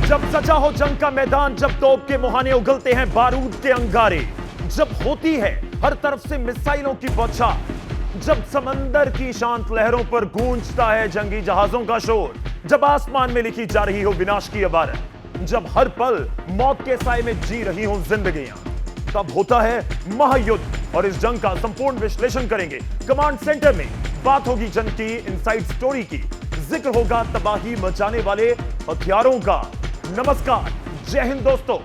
जब सजा हो जंग का मैदान, जब तोप के मुहाने उगलते हैं बारूद के अंगारे, जब होती है हर तरफ से मिसाइलों की बौछार, जब समंदर की शांत लहरों पर गूंजता है जंगी जहाजों का शोर, जब आसमान में लिखी जा रही हो विनाश की इबारत, जब हर पल मौत के साए में जी रही हो जिंदगियां, तब होता है महायुद्ध। और इस जंग का संपूर्ण विश्लेषण करेंगे कमांड सेंटर में। बात होगी जंग की इनसाइड स्टोरी की, जिक्र होगा तबाही मचाने वाले हथियारों का। नमस्कार, जय हिंद दोस्तों,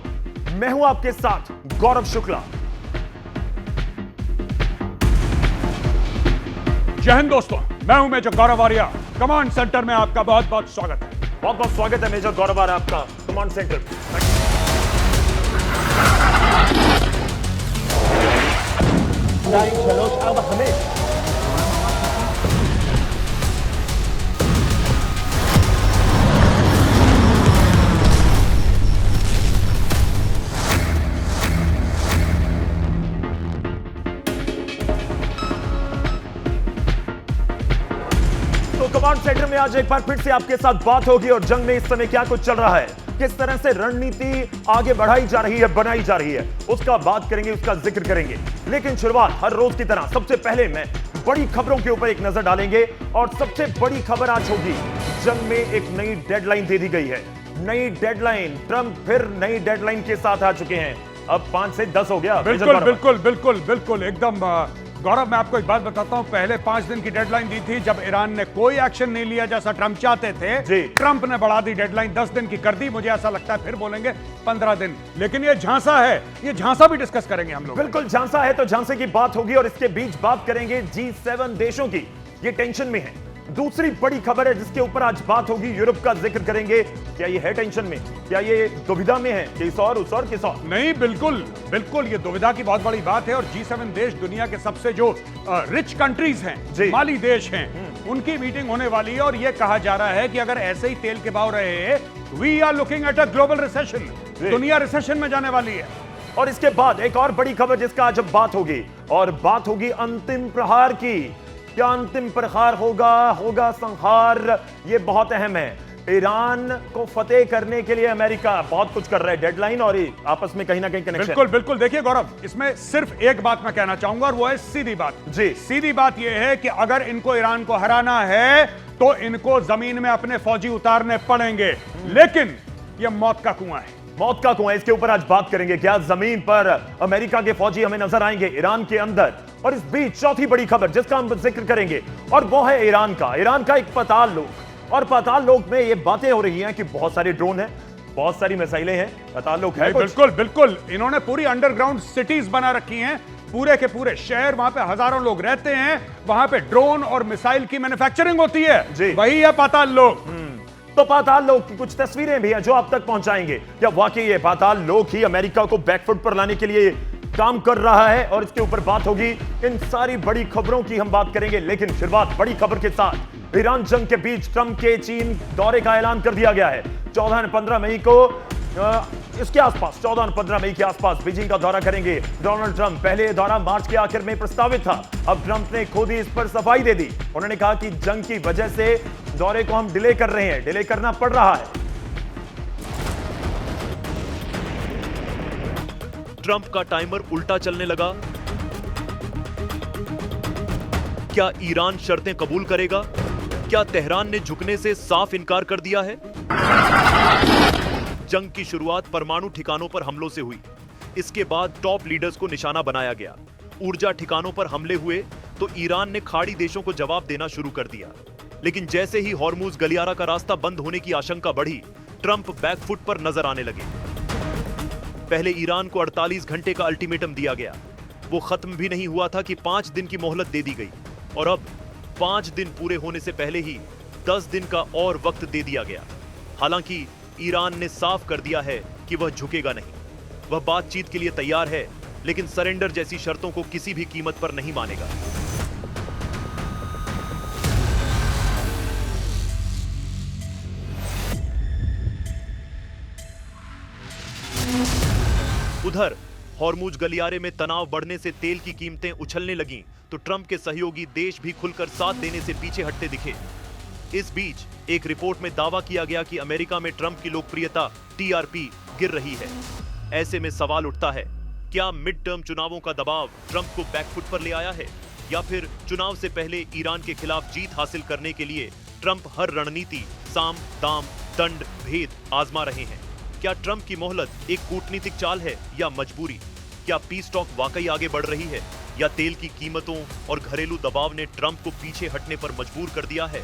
मैं हूं आपके साथ गौरव शुक्ला। जय हिंद दोस्तों, मैं हूं मेजर गौरव आर्या। कमांड सेंटर में आपका बहुत बहुत स्वागत है। बहुत बहुत स्वागत है मेजर गौरव आर्या आपका कमांड सेंटर में। अब हमें कमांड सेंटर में आज एक बार फिर से आपके साथ बात होगी और जंग में इस समय क्या कुछ चल रहा है, किस तरह से रणनीति आगे बढ़ाई जा रही है, बनाई जा रही है, उसका बात करेंगे, उसका जिक्र करेंगे। लेकिन शुरुआत हर रोज की तरह सबसे पहले मैं बड़ी खबरों के ऊपर एक नजर डालेंगे। और सबसे बड़ी खबर आज होगी, जंग में एक नई डेडलाइन दे दी गई है। नई डेडलाइन, ट्रंप फिर नई डेडलाइन के साथ आ चुके हैं। अब 5 से 10 हो गया। बिल्कुल बिल्कुल बिल्कुल बिल्कुल एकदम गौरव, मैं आपको एक बात बताता हूं। पहले 5 दिन की डेडलाइन दी थी जब ईरान ने कोई एक्शन नहीं लिया जैसा ट्रंप चाहते थे। ट्रंप ने बढ़ा दी डेडलाइन, 10 दिन की कर दी। मुझे ऐसा लगता है फिर बोलेंगे 15 दिन। लेकिन ये झांसा है, ये झांसा भी डिस्कस करेंगे हम लोग। बिल्कुल झांसा है, तो झांसे की बात होगी और इसके बीच बात करेंगे G7 देशों की। ये टेंशन में है। दूसरी बड़ी खबर है जिसके ऊपर आज बात होगी, यूरोप का जिक्र करेंगे। क्या ये है टेंशन में, क्या ये दुविधा में है कि इस और उस और किस और? नहीं, बिल्कुल बिल्कुल ये दुविधा की बहुत बड़ी बात है। और G7 देश दुनिया के सबसे जो रिच कंट्रीज हैं, माली देश हैं, उनकी मीटिंग होने वाली है। और ये कहा जा रहा है कि अगर ऐसे ही तेल के भाव रहे, we are looking at a global recession, दुनिया रिसेशन में जाने वाली है। और इसके बाद एक और बड़ी खबर जिसका आज बात होगी, और बात होगी अंतिम प्रहार की। क्या अंतिम प्रहार होगा संहार? ये बहुत अहम है। ईरान को फतेह करने के लिए अमेरिका बहुत कुछ कर रहा है, डेडलाइन और आपस में कहीं ना कहीं कनेक्शन। बिल्कुल बिल्कुल। देखिए गौरव, इसमें सिर्फ एक बात मैं कहना चाहूंगा और वो है सीधी बात। जी, सीधी बात यह है कि अगर इनको ईरान को हराना है तो इनको जमीन में अपने फौजी उतारने पड़ेंगे। लेकिन यह मौत का कुआं है, मौत का कुआं। इसके ऊपर आज बात करेंगे। क्या जमीन पर अमेरिका के फौजी हमें नजर आएंगे, ईरान के अंदर? और इस बीच चौथी बड़ी खबर जिसका हम जिक्र करेंगे, और वो है ईरान का एक पाताल लोक। और पाताल लोक में ये बातें हो रही हैं कि बहुत सारे ड्रोन हैं, बहुत सारी मिसाइलें हैं, पाताल लोक है। बिल्कुल बिल्कुल। इन्होंने पूरी अंडरग्राउंड सिटीज बना रखी हैं, पूरे के पूरे शहर, वहां पे हजारों लोग रहते हैं, वहां पे ड्रोन और मिसाइल की मैन्युफैक्चरिंग होती है। वही है पाताल लोक। तो पाताल लोक की कुछ तस्वीरें भी हैं जो आप तक पहुंचाएंगे। क्या वाकई ये पाताल लोक ही अमेरिका को बैकफुट पर लाने के लिए काम कर रहा है? और इसके ऊपर बात होगी। इन सारी बड़ी खबरों की हम बात करेंगे। लेकिन शुरुआत बड़ी खबर के साथ। ईरान जंग के बीच ट्रंप के चीन दौरे का ऐलान कर दिया गया है। 14 और 15 मई को इसके आसपास 14 और 15 मई के आसपास बीजिंग का दौरा करेंगे डोनाल्ड ट्रंप। पहले यह दौरा मार्च के आखिर में प्रस्तावित था। अब ट्रंप ने खुद ही इस पर सफाई दे दी। उन्होंने कहा कि जंग की वजह से दौरे को हम डिले कर रहे हैं, डिले करना पड़ रहा है। ट्रंप का टाइमर उल्टा चलने लगा। क्या ईरान शर्तें कबूल करेगा? क्या तेहरान ने झुकने से साफ इनकार कर दिया है? जंग की शुरुआत परमाणु ठिकानों पर हमलों से हुई। इसके बाद टॉप लीडर्स को निशाना बनाया गया। ऊर्जा ठिकानों पर हमले हुए तो ईरान ने खाड़ी देशों को जवाब देना शुरू कर दिया। लेकिन जैसे ही हॉर्मुज गलियारा का रास्ता बंद होने की आशंका बढ़ी, ट्रंप बैकफुट पर नजर आने लगे। पहले ईरान को 48 घंटे का अल्टीमेटम दिया गया। वो खत्म भी नहीं हुआ था कि 5 दिन की मोहलत दे दी गई। और अब 5 दिन पूरे होने से पहले ही 10 दिन का और वक्त दे दिया गया। हालांकि ईरान ने साफ कर दिया है कि वह झुकेगा नहीं। वह बातचीत के लिए तैयार है, लेकिन सरेंडर जैसी शर्तों को किसी भी कीमत पर नहीं मानेगा। उधर हॉर्मुज गलियारे में तनाव बढ़ने से तेल की कीमतें उछलने लगीं, तो ट्रंप के सहयोगी देश भी खुलकर साथ देने से पीछे हटते दिखे। इस बीच एक रिपोर्ट में दावा किया गया कि अमेरिका में ट्रंप की लोकप्रियता टीआरपी गिर रही है। ऐसे में सवाल उठता है, क्या मिड टर्म चुनावों का दबाव ट्रंप को बैकफुट पर ले आया है, या फिर चुनाव से पहले ईरान के खिलाफ जीत हासिल करने के लिए ट्रंप हर रणनीति, साम दाम दंड भेद आजमा रहे हैं। क्या ट्रंप की मोहलत एक कूटनीतिक चाल है या मजबूरी? क्या पीस टॉक वाकई आगे बढ़ रही है, या तेल की कीमतों और घरेलू दबाव ने ट्रंप को पीछे हटने पर मजबूर कर दिया है?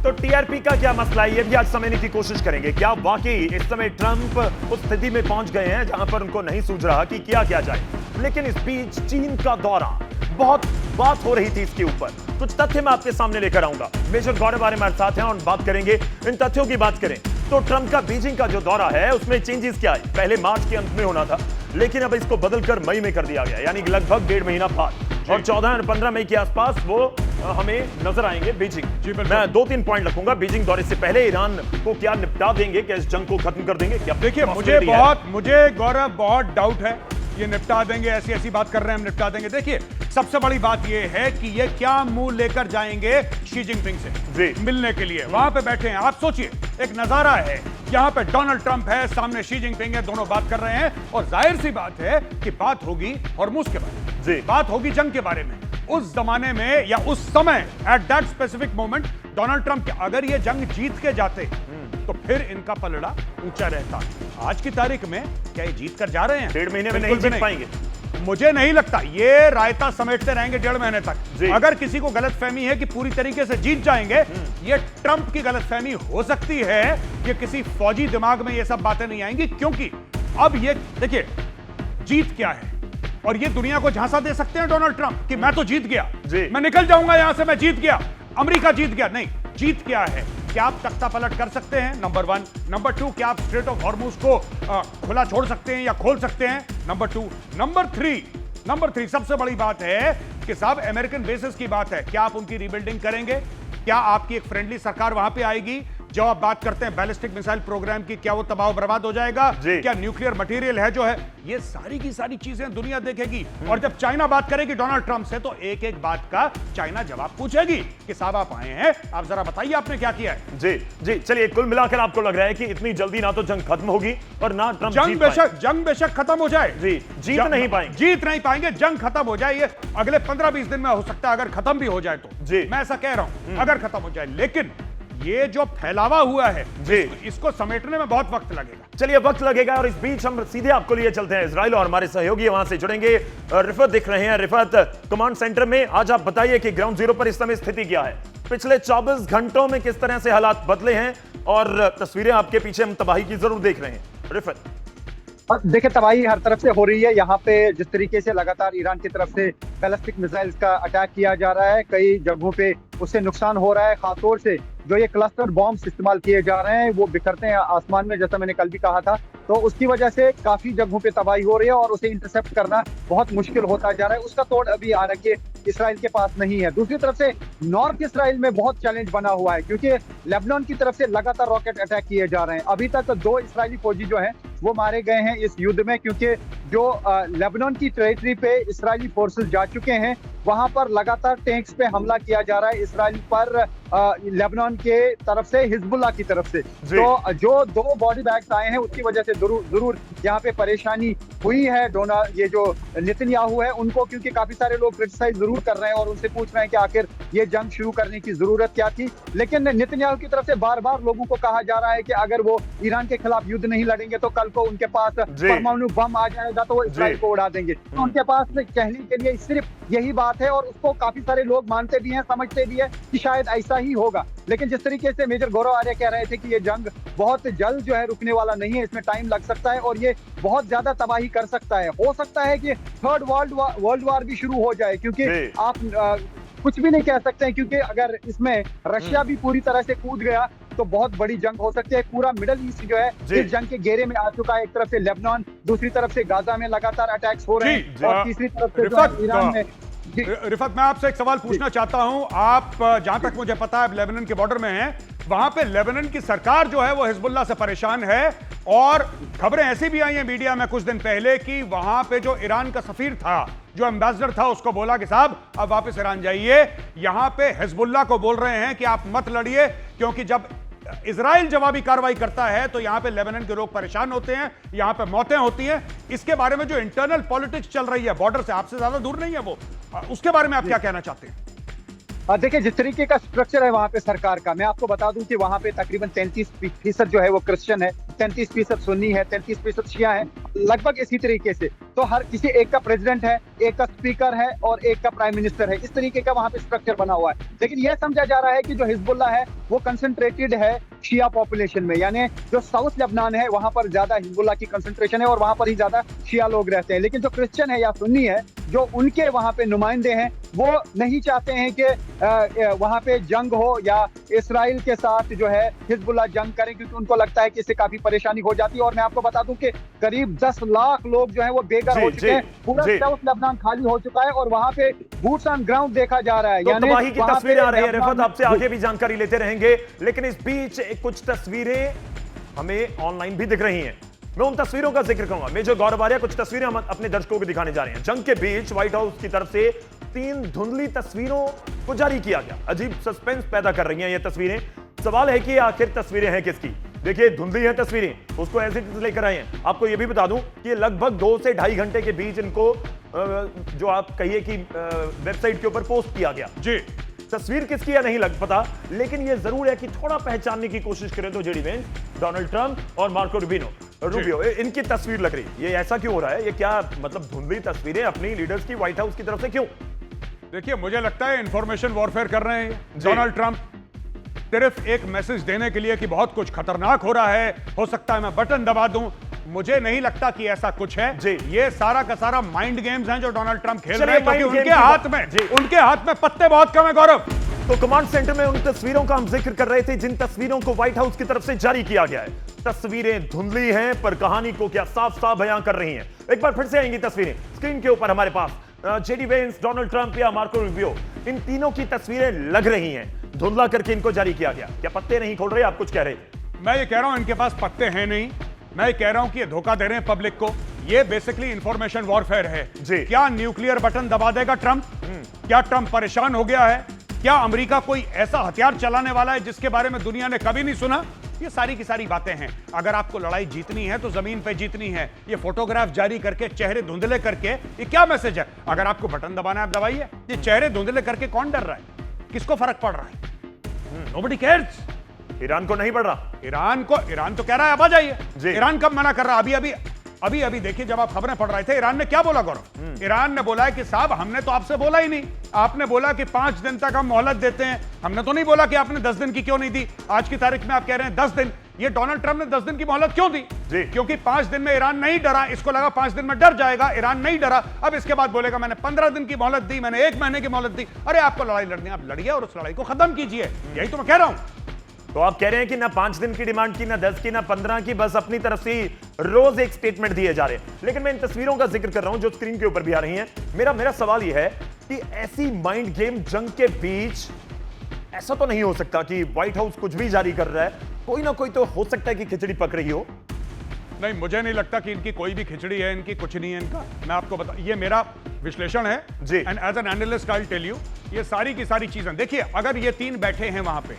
तो टीआरपी का क्या मसला है, ये भी आज समझने की कोशिश करेंगे। क्या वाकई इस समय ट्रंप उस स्थिति में पहुंच गए हैं जहां पर उनको नहीं सूझ रहा कि क्या किया जाए? लेकिन इस बीच चीन का दौरा, बहुत बात हो रही थी इसके ऊपर। कुछ तथ्य मैं आपके सामने लेकर आऊंगा। मेजर गौरव हमारे साथ हैं और बात करेंगे। इन तथ्यों की बात करें तो ट्रंप का बीजिंग का जो दौरा है उसमें चेंजेस क्या है? पहले मार्च के अंत में होना था, लेकिन अब इसको बदलकर मई में कर दिया गया, यानी लगभग 1.5 महीना बाद। और 14 और 15 मई के आसपास वो हमें नजर आएंगे बीजिंग। मैं 2-3 पॉइंट रखूंगा। बीजिंग दौरे से पहले ईरान को क्या निपटा देंगे, क्या इस जंग को खत्म कर देंगे? क्या देखिए, मुझे गौरव बहुत डाउट है ये निपटा देंगे। ऐसी बात कर रहे हैं हम निपटा देंगे। देखिए, सबसे बड़ी बात ये है कि ये क्या मुंह लेकर जाएंगे शी जिनपिंग से मिलने के लिए। वहां पे बैठे हैं, आप सोचिए, एक नजारा है, यहाँ पे डोनाल्ड ट्रंप है, सामने शी जिनपिंग है, दोनों बात कर रहे हैं। और जाहिर सी बात है कि बात होगी हॉर्मुज के बारे में, बात होगी जंग के बारे में। उस जमाने में या उस समय, at that specific moment, Donald Trump अगर ये जंग जीत के जाते तो फिर इनका पलड़ा ऊंचा रहता। आज की तारीख में क्या ये जीत कर जा रहे हैं? 1.5 महीने में नहीं जीत पाएंगे, मुझे नहीं लगता। ये रायता समेटते रहेंगे 1.5 महीने तक। अगर किसी को गलतफहमी है कि पूरी तरीके से जीत जाएंगे, ये ट्रंप की गलतफहमी हो सकती है। ये किसी फौजी दिमाग में ये सब बातें नहीं आएंगी, क्योंकि अब ये देखिए, जीत क्या है, और ये दुनिया को झांसा दे सकते हैं डोनाल्ड ट्रंप कि मैं तो जीत गया, मैं निकल जाऊंगा यहां से, मैं जीत गया, अमेरिका जीत गया। नहीं, जीत क्या है? क्या आप तख्ता पलट कर सकते हैं? नंबर 1। नंबर 2, क्या आप स्ट्रेट ऑफ हॉर्मुज को खुला छोड़ सकते हैं या खोल सकते हैं? नंबर 2। नंबर 3 सबसे बड़ी बात है कि साहब, अमेरिकन बेसिस की बात है, क्या आप उनकी रीबिल्डिंग करेंगे? क्या आपकी एक फ्रेंडली सरकार वहां पे आएगी? जब आप बात करते हैं बैलिस्टिक मिसाइल प्रोग्राम की, क्या वो तबाह बर्बाद हो जाएगा? क्या न्यूक्लियर मटेरियल है जो है? ये सारी की सारी चीजें दुनिया देखेगी। और जब चाइना बात करेगी डोनाल्ड ट्रंप से, तो एक एक बात का चाइना जवाब पूछेगी कि साहब आप आए हैं, आप जरा बताइए आपने क्या किया है। जी चलिए, कुल मिलाकर आपको लग रहा है कि इतनी जल्दी ना तो जंग खत्म होगी और ना ट्रंप जंग बेशक खत्म हो जाए, जीत नहीं पाएंगे, जंग खत्म हो जाए। ये अगले 15-20 दिन में हो सकता है, अगर खत्म भी हो जाए तो। मैं ऐसा कह रहा हूं, अगर खत्म हो जाए। लेकिन ये जो फैलावा हुआ है, इसको समेटने में बहुत वक्त लगेगा। चलिए, वक्त लगेगा। और इस बीच हम सीधे आपको लिए चलते हैं इजराइल, और हमारे सहयोगी वहां से जुड़ेंगे। रिफत दिख रहे हैं, रिफत कमांड सेंटर में। आज आप बताइए कि ग्राउंड जीरो पर इस समय स्थिति क्या है? पिछले 24 घंटों में किस तरह से हालात बदले हैं, और तस्वीरें आपके पीछे हम तबाही की जरूर देख रहे हैं। रिफत, देखिए, तबाही हर तरफ से हो रही है। यहाँ पे जिस तरीके से लगातार ईरान की तरफ से बैलिस्टिक मिसाइल्स का अटैक किया जा रहा है, कई जगहों पे उससे नुकसान हो रहा है। खासतौर से जो ये क्लस्टर बॉम्ब्स इस्तेमाल किए जा रहे हैं, वो बिखरते हैं आसमान में, जैसा मैंने कल भी कहा था। तो उसकी वजह से काफी जगहों पे तबाही हो रही है और उसे इंटरसेप्ट करना बहुत मुश्किल होता जा रहा है। उसका तोड़ अभी हालांकि इसराइल के पास नहीं है। दूसरी तरफ से नॉर्थ इसराइल में बहुत चैलेंज बना हुआ है, क्योंकि लेबनान की तरफ से लगातार रॉकेट अटैक किए जा रहे हैं। अभी तक 2 इस्राइली फौजी जो हैं वो मारे गए हैं इस युद्ध में, क्योंकि जो लेबनान की टेरिटरी पे इस्राइली फोर्सेस जा चुके हैं, वहां पर लगातार टैंक्स पे हमला किया जा रहा है इसराइल पर, लेबनान के तरफ से, हिजबुल्लाह की तरफ से। तो जो 2 बॉडी बैग्स आए हैं, उसकी वजह से जरूर यहाँ पे परेशानी हुई है। ये जो नेतन्याहू है उनको, क्योंकि काफी सारे लोग क्रिटिसाइज जरूर कर रहे हैं और उनसे पूछ रहे हैं कि आखिर ये जंग शुरू करने की जरूरत क्या थी। लेकिन नेतन्याहू की तरफ से बार बार लोगों को कहा जा रहा है कि अगर वो ईरान के खिलाफ युद्ध नहीं लड़ेंगे तो कल को उनके पास परमाणु बम आ जाएगा, तो वो इसराइल को उड़ा देंगे। तो उनके पास कहने के लिए सिर्फ यही बात है, और उसको काफी सारे लोग मानते भी हैं, समझते भी हैं कि शायद ऐसा ही होगा। लेकिन जिस तरीके से मेजर गौरव आर्य कह रहे थे कि ये जंग बहुत जल्द जो है रुकने वाला नहीं है, इसमें टाइम लग सकता है और ये बहुत ज्यादा तबाही कर सकता है। हो सकता है कि थर्ड वर्ल्ड वार भी शुरू हो जाए, क्योंकि आप कुछ भी नहीं कह सकते हैं, क्योंकि अगर इसमें रशिया भी पूरी तरह से कूद गया तो बहुत बड़ी जंग हो सकती है। पूरा मिडिल ईस्ट जो है इस जंग के घेरे में आ चुका है। एक तरफ से लेबनान, दूसरी तरफ से गाजा में लगातार अटैक्स हो रहे हैं, और तीसरी तरफ से ईरान में। रिफत, मैं आपसे एक सवाल पूछना चाहता हूं। आप जहां तक मुझे पता है लेबनान के बॉर्डर में हैं, वहां पे लेबनान की सरकार जो है वो हिजबुल्लाह से परेशान है, और खबरें ऐसी भी आई हैं मीडिया में कुछ दिन पहले कि वहां पे जो ईरान का सफीर था, जो एम्बेसडर था, उसको बोला कि साहब अब वापस ईरान जाइए। यहां पे हिजबुल्लाह को बोल रहे हैं कि आप मत लड़िए, क्योंकि जब इजराइल जवाबी कार्रवाई करता है तो यहां पे लेबनान के लोग परेशान होते हैं, यहां पे मौतें होती हैं। इसके बारे में जो इंटरनल पॉलिटिक्स चल रही है बॉर्डर से, आपसे ज्यादा दूर नहीं है वो, उसके बारे में आप क्या कहना चाहते हैं? देखिए, जिस तरीके का स्ट्रक्चर है वहां पे सरकार का, मैं आपको बता दूं कि वहां पे तकरीबन 33% जो है वो क्रिश्चियन है, 33% सुन्नी है, 33% शिया है, लगभग इसी तरीके से। तो हर किसी एक का प्रेसिडेंट है, एक का स्पीकर है और एक का प्राइम मिनिस्टर है। इस तरीके का वहां पे स्ट्रक्चर बना हुआ है। लेकिन यह समझा जा रहा है कि जो हिजबुल्लाह है वो कंसंट्रेटेड है शिया पॉपुलेशन में, यानी जो साउथ लेबनान है वहां पर ज्यादा हिजबुल्लाह की कंसंट्रेशन है और वहां पर ही ज्यादा शिया लोग रहते हैं। लेकिन जो क्रिश्चियन है या सुन्नी है, जो उनके वहां पे नुमाइंदे हैं, वो नहीं चाहते हैं कि वहां पे जंग हो या इसराइल के साथ जो है हिजबुल्लाह जंग करें, क्योंकि उनको लगता है कि इससे काफी परेशानी हो जाती है। और मैं आपको बता दूं कि करीब 10 लाख लोग जो है वो बेघर हो चुके हैं, पूरा साउथ लेबनान खाली हो चुका है और वहां पे बूट्स ऑन ग्राउंड देखा जा रहा है। तो तबाही की तस्वीरें आ रही है। रिफत, आपसे आगे भी जानकारी लेते रहेंगे, लेकिन इस बीच कुछ तस्वीरें हमें ऑनलाइन भी दिख रही हैं। मैं उन तस्वीरों का जिक्र करूंगा। मेजर गौरव आर्या, कुछ तस्वीरें हम अपने दर्शकों को दिखाने जा रहे हैं। जंग के बीच व्हाइट हाउस की तरफ से 3 धुंधली तस्वीरों को जारी किया गया। अजीब सस्पेंस पैदा कर रही हैं ये तस्वीरें। सवाल है कि आखिर तस्वीरें हैं किसकी? देखिए, धुंधली हैं तस्वीरें, उसको ऐसे लेकर आए हैं। आपको यह भी बता दूं कि लगभग 2 से ढाई घंटे के बीच इनको जो आप कहिए कि वेबसाइट के ऊपर पोस्ट किया गया। जी, तस्वीर किसकी है नहीं लग पता, लेकिन यह जरूर है कि थोड़ा पहचानने की कोशिश करें तो जेडी वेंस, डोनाल्ड ट्रंप और मार्को रूबियो, इनकी तस्वीर लग रही है। ये ऐसा क्यों हो रहा है? ये क्या मतलब धुंधली तस्वीरें अपनी लीडर्स की व्हाइट हाउस की तरफ से क्यों? देखिए, मुझे लगता है इंफॉर्मेशन वॉरफेयर कर रहे हैं डोनाल्ड ट्रंप, सिर्फ एक मैसेज देने के लिए कि बहुत कुछ खतरनाक हो रहा है, हो सकता है मैं बटन दबा दूं। मुझे नहीं लगता कि ऐसा कुछ है जी। ये सारा का सारा माइंड गेम्स हैं जो डोनाल्ड ट्रंप खेल रहे हैं, क्योंकि उनके हाथ में पत्ते बहुत कम है। गौरव, तो कमांड सेंटर में उन तस्वीरों का हम जिक्र कर रहे थे जिन तस्वीरों को व्हाइट हाउस की तरफ से जारी किया गया है। तस्वीरें धुंधली हैं पर कहानी को क्या साफ साफ बयां कर रही हैं। एक बार फिर से आएंगी तस्वीरें स्क्रीन के ऊपर हमारे पास। जेडी वेंस, डोनाल्ड ट्रंप या मार्को रूबियो, इन तीनों की तस्वीरें लग रही हैं। धुंधला करके इनको जारी किया गया। क्या पत्ते नहीं खोल रहे? आप कुछ कह रहे हैं? मैं ये कह रहा हूं इनके पास पत्ते हैं नहीं। मैं ये कह रहा हूं कि ये धोखा दे रहे हैं पब्लिक को। ये बेसिकली इंफॉर्मेशन वॉरफेयर है जी। क्या न्यूक्लियर बटन दबा देगा ट्रंप? क्या ट्रंप परेशान हो गया है? क्या अमेरिका कोई ऐसा हथियार चलाने वाला है जिसके बारे में दुनिया ने कभी नहीं सुना? ये सारी की सारी बातें हैं। अगर आपको लड़ाई जीतनी है तो जमीन पे जीतनी है। ये फोटोग्राफ जारी करके, चेहरे धुंधले करके, ये क्या मैसेज है? अगर आपको बटन दबाना है आप दबाइए। ये चेहरे धुंधले करके कौन डर रहा है? किसको फर्क पड़ रहा है? Nobody cares. ईरान को नहीं पड़ रहा। ईरान तो कह रहा है अब आ जाइए। ईरान कब मना कर रहा? अभी देखिए, जब आप खबरें पढ़ रहे थे, ईरान ने क्या बोला गौरव? ईरान ने बोला है कि साहब हमने तो आपसे बोला ही नहीं। आपने बोला कि 5 दिन तक हम मोहलत देते हैं। हमने तो नहीं बोला कि आपने 10 दिन की क्यों नहीं दी। आज की तारीख में आप कह रहे हैं 10 दिन। ये डोनाल्ड ट्रंप ने 10 दिन की मोहलत क्यों दी? क्योंकि 5 दिन में ईरान नहीं डरा। इसको लगा 5 दिन में डर जाएगा, ईरान नहीं डरा। अब इसके बाद बोलेगा मैंने 15 दिन की मोहलत दी, मैंने 1 महीने की मोहलत दी। अरे आपको लड़ाई लड़नी, आप लड़िए और उस लड़ाई को खत्म कीजिए। यही तो मैं कह रहा हूं। तो आप कह रहे हैं कि ना 5 दिन की डिमांड की, ना 10 की, ना 15 की, बस अपनी तरफ से रोज एक स्टेटमेंट दिए जा रहे हैं। लेकिन मैं इन तस्वीरों का जिक्र कर रहा हूं जो स्क्रीन के ऊपर भी आ रही हैं। मेरा सवाल यह है कि ऐसी माइंड गेम जंग के बीच ऐसा तो नहीं हो सकता कि व्हाइट हाउस कुछ भी जारी कर रहा है। कोई ना कोई तो हो सकता है कि खिचड़ी पक रही हो। नहीं, मुझे नहीं लगता कि इनकी कोई भी खिचड़ी है, इनकी कुछ नहीं है इनका। मैं आपको बता, ये मेरा विश्लेषण है जी। And as an analyst I will tell you, ये सारी की सारी चीजें देखिए। अगर ये 3 बैठे हैं वहां पे,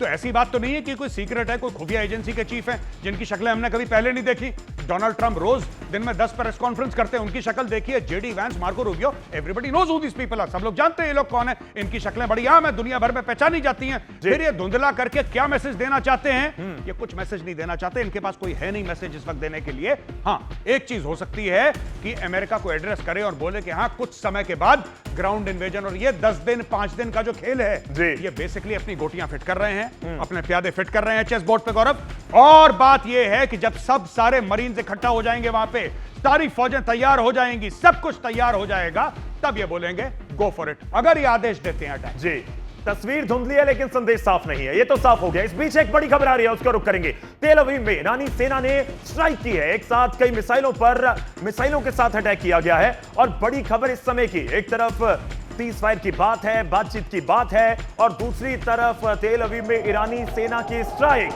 तो ऐसी बात तो नहीं है कि कोई सीक्रेट है, कोई खुफिया एजेंसी के चीफ हैं जिनकी शक्लें हमने कभी पहले नहीं देखी। डोनाल्ड ट्रंप रोज दिन में 10 प्रेस कॉन्फ्रेंस करते हैं, उनकी शक्ल देखिए। JD Vance, Marco Rubio, everybody knows who this people are. सब लोग जानते हैं ये लोग कौन है। इनकी शक्लें बड़ी आम है, दुनिया भर में पहचानी जाती हैं। फिर ये धुंधला करके क्या मैसेज देना चाहते हैं? ये कुछ मैसेज नहीं देना चाहते। इनके पास कोई है नहीं मैसेज इस वक्त देने के लिए। हाँ, एक चीज हो सकती है कि अमेरिका को एड्रेस करे और बोले कि हाँ कुछ समय के बाद ग्राउंड इन्वेजन। और ये 10 दिन 5 दिन का जो खेल है, ये बेसिकली अपनी गोटियां फिट कर रहे हैं, अपने प्यादे फिट कर रहे हैं चेस बोर्ड पे गौरव। और बात यह है कि जब सब सारे मरीन्स इकट्ठा हो जाएंगे वहां पे, सारी फौजें तैयार हो जाएंगी, सब कुछ तैयार हो जाएगा, तब ये बोलेंगे गो फॉर इट। अगर ये आदेश देते हैं अटैक। जी, तस्वीर धुंधली है लेकिन संदेश साफ नहीं है, ये तो साफ हो गया। इस बीच एक बड़ी खबर आ रही है, उसका रुख करेंगे। तेल अवीव में ईरानी सेना ने स्ट्राइक की है। एक साथ कई मिसाइलों के साथ अटैक किया गया है। और बड़ी खबर इस समय की, एक तरफ सीज़फायर की बात है, बातचीत की बात है, और दूसरी तरफ तेल अवीव में ईरानी सेना की स्ट्राइक।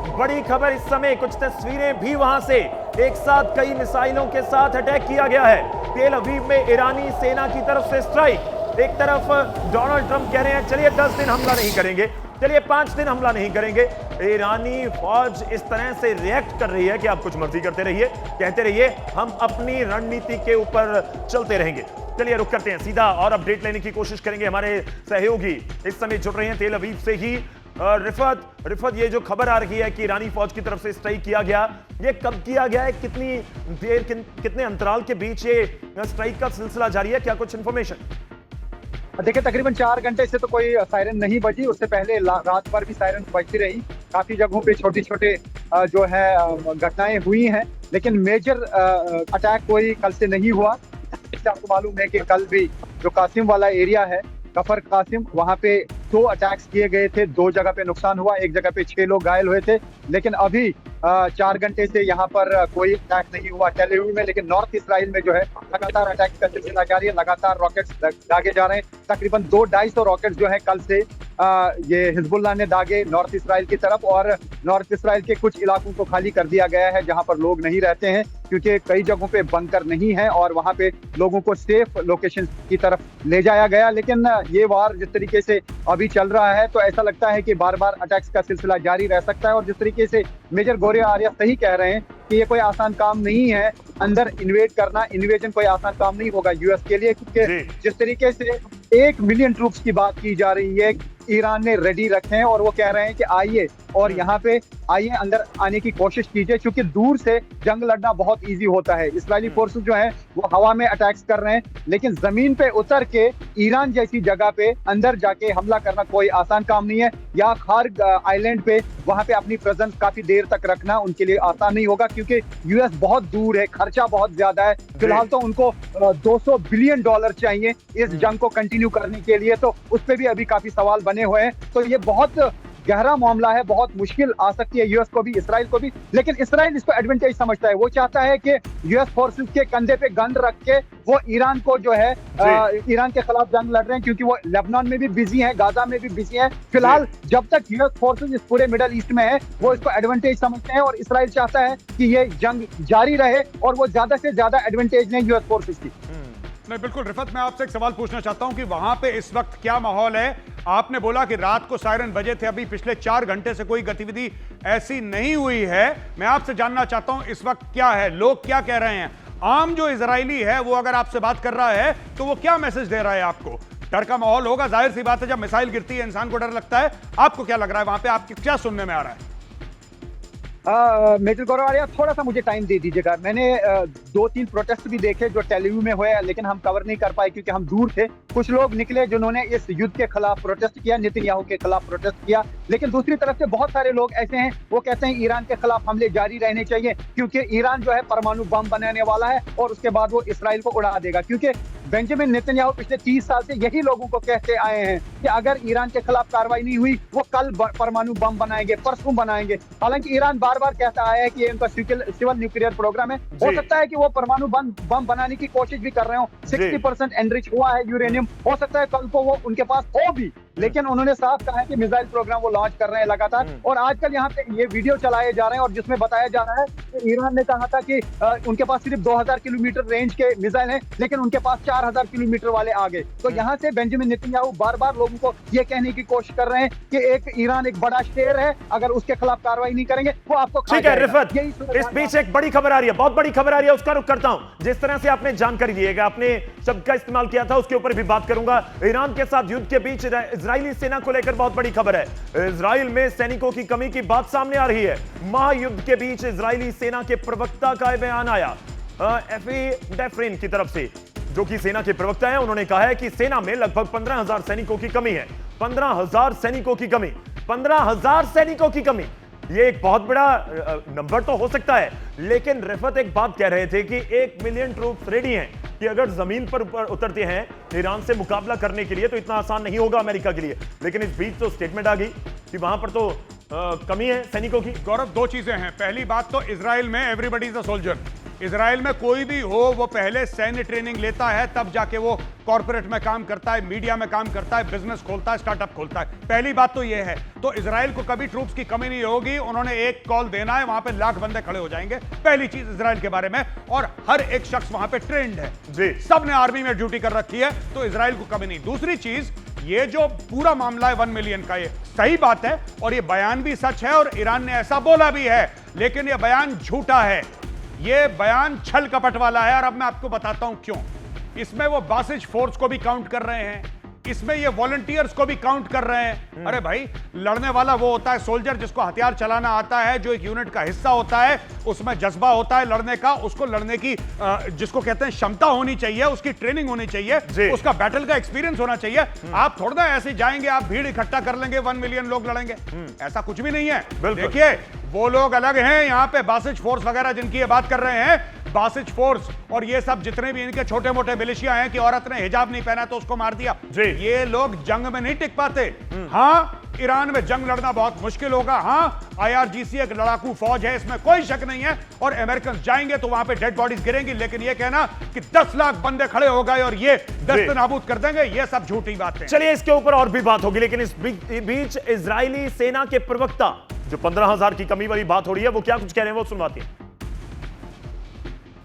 बड़ी खबर इस समय, कुछ तस्वीरें भी वहां से। एक साथ कई मिसाइलों के साथ अटैक किया गया है तेल अवीव में ईरानी सेना की तरफ से स्ट्राइक। एक तरफ डोनाल्ड ट्रंप कह रहे हैं चलिए 10 दिन हमला नहीं करेंगे, चलिए 5 दिन हमला नहीं करेंगे। ईरानी फौज इस तरह से रिएक्ट कर रही है कि आप कुछ मर्जी करते रहिए, कहते रहिए, हम अपनी रणनीति के ऊपर चलते रहेंगे। चलिए रुक करते हैं, सीधा और अपडेट लेने की कोशिश करेंगे। हमारे सहयोगी इस समय जुड़ रहे हैं तेल अवीव से ही। रिफत, ये जो खबर आ रही है कि ईरानी फौज की तरफ से स्ट्राइक किया गया, ये कब किया गया है, कितनी देर, कितने अंतराल के बीच ये स्ट्राइक का सिलसिला जारी है, क्या कुछ इंफॉर्मेशन? देखिए तकरीबन 4 घंटे से तो कोई सायरन नहीं बजी, उससे पहले रात भर भी सायरन बजती रही। काफी जगहों पे छोटे छोटे जो है घटनाएं हुई हैं, लेकिन मेजर अटैक कोई कल से नहीं हुआ। आपको मालूम है कि कल भी जो कासिम वाला एरिया है, कफर कासिम, वहां पे 2 अटैक्स किए गए थे, 2 जगह पे नुकसान हुआ, एक जगह पे 6 लोग घायल हुए थे। लेकिन अभी 4 घंटे से यहाँ पर कोई अटैक नहीं हुआ टेल अवीव में। लेकिन नॉर्थ इसराइल में जो है लगातार अटैक का सिलसिला जारी है, लगातार रॉकेट्स दागे जा रहे हैं। तकरीबन 200-250 रॉकेट्स जो है कल से ये हिजबुल्लाह ने दागे नॉर्थ इसराइल की तरफ, और नॉर्थ इसराइल के कुछ इलाकों को खाली कर दिया गया है जहां पर लोग नहीं रहते हैं, क्योंकि कई जगहों पे बंकर नहीं है और वहां पे लोगों को सेफ लोकेशन की तरफ ले जाया गया। लेकिन ये वार जिस तरीके से अभी चल रहा है तो ऐसा लगता है कि बार बार अटैक्स का सिलसिला जारी रह सकता है। और जिस तरीके से मेजर गौरी आर्या सही कह रहे हैं कि ये कोई आसान काम नहीं है, अंदर इन्वेड करना, इन्वेजन कोई आसान काम नहीं होगा यूएस के लिए, क्योंकि जिस तरीके से 1 मिलियन ट्रूप्स की बात की जा रही है, ईरान ने रेडी रखे हैं और वो कह रहे हैं कि आइए और यहाँ पे आइए, अंदर आने की कोशिश कीजिए, क्योंकि दूर से जंग लड़ना बहुत इजी होता है। इस्राएली फोर्सेस जो है वो हवा में अटैक्स कर रहे हैं, लेकिन जमीन पे उतर के ईरान जैसी जगह पे अंदर जाके हमला करना कोई आसान काम नहीं है। या खार्ग आइलैंड पे वहां पे अपनी प्रेजेंस काफी देर तक रखना उनके लिए आसान नहीं होगा, क्योंकि यूएस बहुत दूर है, खर्चा बहुत ज्यादा है। फिलहाल तो उनको $200 बिलियन चाहिए इस जंग को कंटिन्यू करने के लिए, तो उस पर भी अभी काफी सवाल बने हुए हैं। तो ये बहुत गहरा मामला है, बहुत मुश्किल आ सकती है यूएस को भी, इसराइल को भी। लेकिन इसराइल इसको एडवांटेज समझता है, वो चाहता है कि यूएस फोर्सेस के कंधे पे गन रख के वो ईरान को जो है ईरान के खिलाफ जंग लड़ रहे हैं, क्योंकि वो लेबनान में भी बिजी है, गाजा में भी बिजी है। फिलहाल जब तक यूएस फोर्सेस इस पूरे मिडल ईस्ट में है वो इसको एडवांटेज समझते हैं, और इसराइल चाहता है कि ये जंग जारी रहे और वो ज्यादा से ज्यादा एडवांटेज लें यूएस फोर्सेस की। नहीं, बिल्कुल रिफत, मैं आपसे एक सवाल पूछना चाहता हूं कि वहां पे इस वक्त क्या माहौल है। आपने बोला कि रात को सायरन बजे थे, अभी पिछले 4 घंटे से कोई गतिविधि ऐसी नहीं हुई है। मैं आपसे जानना चाहता हूं इस वक्त क्या है, लोग क्या कह रहे हैं। आम जो इजरायली है वो अगर आपसे बात कर रहा है तो वो क्या मैसेज दे रहा है आपको? डर का माहौल होगा, जाहिर सी बात है, जब मिसाइल गिरती है इंसान को डर लगता है। आपको क्या लग रहा है वहां पे, आपको क्या सुनने में आ रहा है? मेजर गौरव आर्या, थोड़ा सा मुझे टाइम दे दीजिएगा। मैंने 2-3 प्रोटेस्ट भी देखे जो टेल अवीव में हुए, लेकिन हम कवर नहीं कर पाए क्योंकि हम दूर थे। कुछ लोग निकले जिन्होंने इस युद्ध के खिलाफ प्रोटेस्ट किया, नेतन्याहू के खिलाफ प्रोटेस्ट किया। लेकिन दूसरी तरफ से बहुत सारे लोग ऐसे हैं वो कहते हैं ईरान के खिलाफ हमले जारी रहने चाहिए, क्योंकि ईरान जो है परमाणु बम बनाने वाला है और उसके बाद वो इसराइल को उड़ा देगा। क्योंकि बेंजामिन नेतन्याहू पिछले 30 साल से यही लोगों को कहते आए हैं कि अगर ईरान के खिलाफ कार्रवाई नहीं हुई वो कल परमाणु बम बनाएंगे, परसों बनाएंगे। हालांकि ईरान बार बार कहता आया है कि ये उनका सिविल न्यूक्लियर प्रोग्राम है। हो सकता है कि वो परमाणु बम बनाने की कोशिश भी कर रहे हो। 60% एनरिच हुआ है यूरेनियम, हो सकता है कल को वो उनके पास हो भी, लेकिन उन्होंने साफ कहा है कि मिसाइल प्रोग्राम वो लॉन्च कर रहे हैं लगातार। और आजकल यहाँ पे ये वीडियो चलाए जा रहे हैं और जिसमें बताया जा रहा है कि ईरान ने कहा था कि उनके पास सिर्फ 2000 किलोमीटर रेंज के मिसाइल हैं, लेकिन उनके पास 4000 किलोमीटर वाले आ गए। तो यहाँ से बेंजामिन नेतन्याहू बार बार लोगों को ये कहने की कोशिश कर रहे हैं कि एक ईरान एक बड़ा शेर है, अगर उसके खिलाफ कार्रवाई नहीं करेंगे वो आपको खा जाएगा। रिफत, इस बीच एक बड़ी खबर आ रही है, बहुत बड़ी खबर आ रही है, उसका रुख करता हूं। जिस तरह से आपने जानकारी दिएगा, आपने शब्द का इस्तेमाल किया था, उसके ऊपर भी बात करूंगा। ईरान के साथ युद्ध के बीच इजरायली सेना को लेकर बहुत बड़ी खबर है। इजराइल में सैनिकों की कमी की बात सामने आ रही है। महायुद्ध के बीच इजरायली सेना के प्रवक्ता का बयान आया एफी डेफ्रिन की तरफ से, जो कि सेना के प्रवक्ता हैं। उन्होंने कहा है कि सेना में लगभग 15,000 सैनिकों की कमी है। 15,000 सैनिकों की कमी, 15,000 सैनिकों की कमी, ये एक बहुत बड़ा नंबर तो हो सकता है, लेकिन रिफत एक बात कह रहे थे कि 1 मिलियन ट्रूप्स रेडी हैं कि अगर जमीन पर उतरते हैं ईरान से मुकाबला करने के लिए तो इतना आसान नहीं होगा अमेरिका के लिए। लेकिन इस बीच तो स्टेटमेंट आ गई कि वहां पर तो कमी है सैनिकों की। गौरव, 2 चीजें हैं। पहली बात तो इजराइल में everybody is a soldier, Israel में कोई भी हो वो पहले सैन्य ट्रेनिंग लेता है, तब जाके वो कॉर्पोरेट में काम करता है, मीडिया में काम करता है, बिजनेस खोलता है, स्टार्टअप खोलता है। पहली बात तो ये है। तो इजराइल को कभी ट्रूप्स की कमी नहीं होगी, उन्होंने एक कॉल देना है, वहां पे लाख बंदे खड़े हो जाएंगे। पहली चीज इजराइल के बारे में, और हर एक शख्स वहां पे ट्रेंड है जी, सबने आर्मी में ड्यूटी कर रखी है, तो इजराइल को कमी नहीं। दूसरी चीज, ये जो पूरा मामला है 1 मिलियन का, ये सही बात है और ये बयान भी सच है और ईरान ने ऐसा बोला भी है, लेकिन ये बयान झूठा है, ये बयान छल कपट वाला है। और अब मैं आपको बताता हूं क्यों। इसमें वो बासिज फोर्स को भी काउंट कर रहे हैं, इसमें ये वॉलंटियर्स को भी काउंट कर रहे हैं। अरे भाई, लड़ने वाला वो होता है सोल्जर जिसको हथियार चलाना आता है, जो एक यूनिट का हिस्सा होता है, उसमें जज्बा होता है लड़ने का, उसको लड़ने की जिसको कहते हैं क्षमता होनी चाहिए, उसकी ट्रेनिंग होनी चाहिए, उसका बैटल का एक्सपीरियंस होना चाहिए। आप थोड़ा ना ऐसे जाएंगे, आप भीड़ इकट्ठा कर लेंगे, 1 मिलियन लोग लड़ेंगे, ऐसा कुछ भी नहीं है। देखिए, वो लोग अलग हैं, यहां पे बासिज फोर्स वगैरह जिनकी ये बात कर रहे हैं, बासिज फोर्स और ये सब जितने भी इनके छोटे मोटे मिलिशिया हैं कि औरत ने हिजाब नहीं पहना तो उसको मार दिया, ये लोग जंग में नहीं टिक पाते। हाँ, ईरान में जंग लड़ना बहुत मुश्किल होगा। हाँ, IRGC एक लड़ाकू फौज है, इसमें कोई शक नहीं है, और अमेरिकन जाएंगे तो वहां पे डेड बॉडीज गिरेंगी, लेकिन ये कहना कि 10 लाख बंदे खड़े हो गए और ये दस्त नाबूद कर देंगे, ये सब झूठी बातें। चलिए, इसके ऊपर और भी बात होगी, लेकिन इस बीच इजरायली सेना के प्रवक्ता, जो 15,000 की कमी वाली बात हो रही है, वो क्या कुछ कह रहे हैं, वो सुनवाते हैं।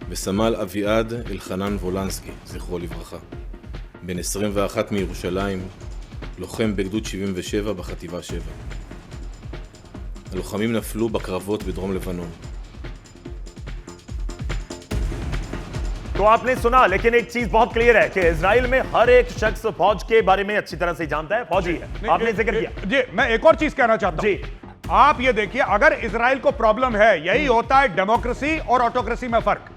בסמל אביעד אלחנן וולנסקי, זכרו לברכה, בן 21 מירושלים, לוחם בגדוד 77 בחטיבה 7. הלוחמים נפלו בקרבות בדרום לבנון. तो आपने सुना, लेकिन एक चीज बहुत क्लियर है कि इजराइल में हर एक शख्स फौज के बारे में अच्छी तरह से जानता है, फौजी है। आपने जिक्र किया जी। मैं एक और चीज कहना चाहता हूं जी। आप ये देखिए, अगर इजराइल को प्रॉब्लम है, यही होता है डेमोक्रेसी और ऑटोक्रेसी में फर्क।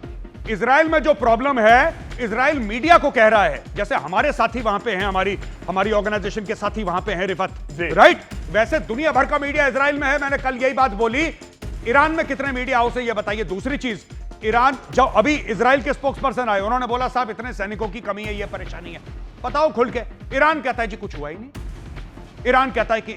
इजराइल में जो प्रॉब्लम है, इजराइल मीडिया को कह रहा है, जैसे हमारे साथी वहां पे हैं, हमारी ऑर्गेनाइजेशन के साथी वहां पे हैं, रिफत, राइट, वैसे दुनिया भर का मीडिया इजराइल में है। मैंने कल यही बात बोली। ईरान में कितने मीडिया हाउस है ये बताइए। दूसरी चीज, ईरान, जब अभी इजराइल के स्पोक्स पर्सन आए, उन्होंने बोला साहब इतने सैनिकों की कमी है, ये परेशानी है, बताओ खुल के। ईरान कहता है जी कुछ हुआ ही नहीं। ईरान कहता है कि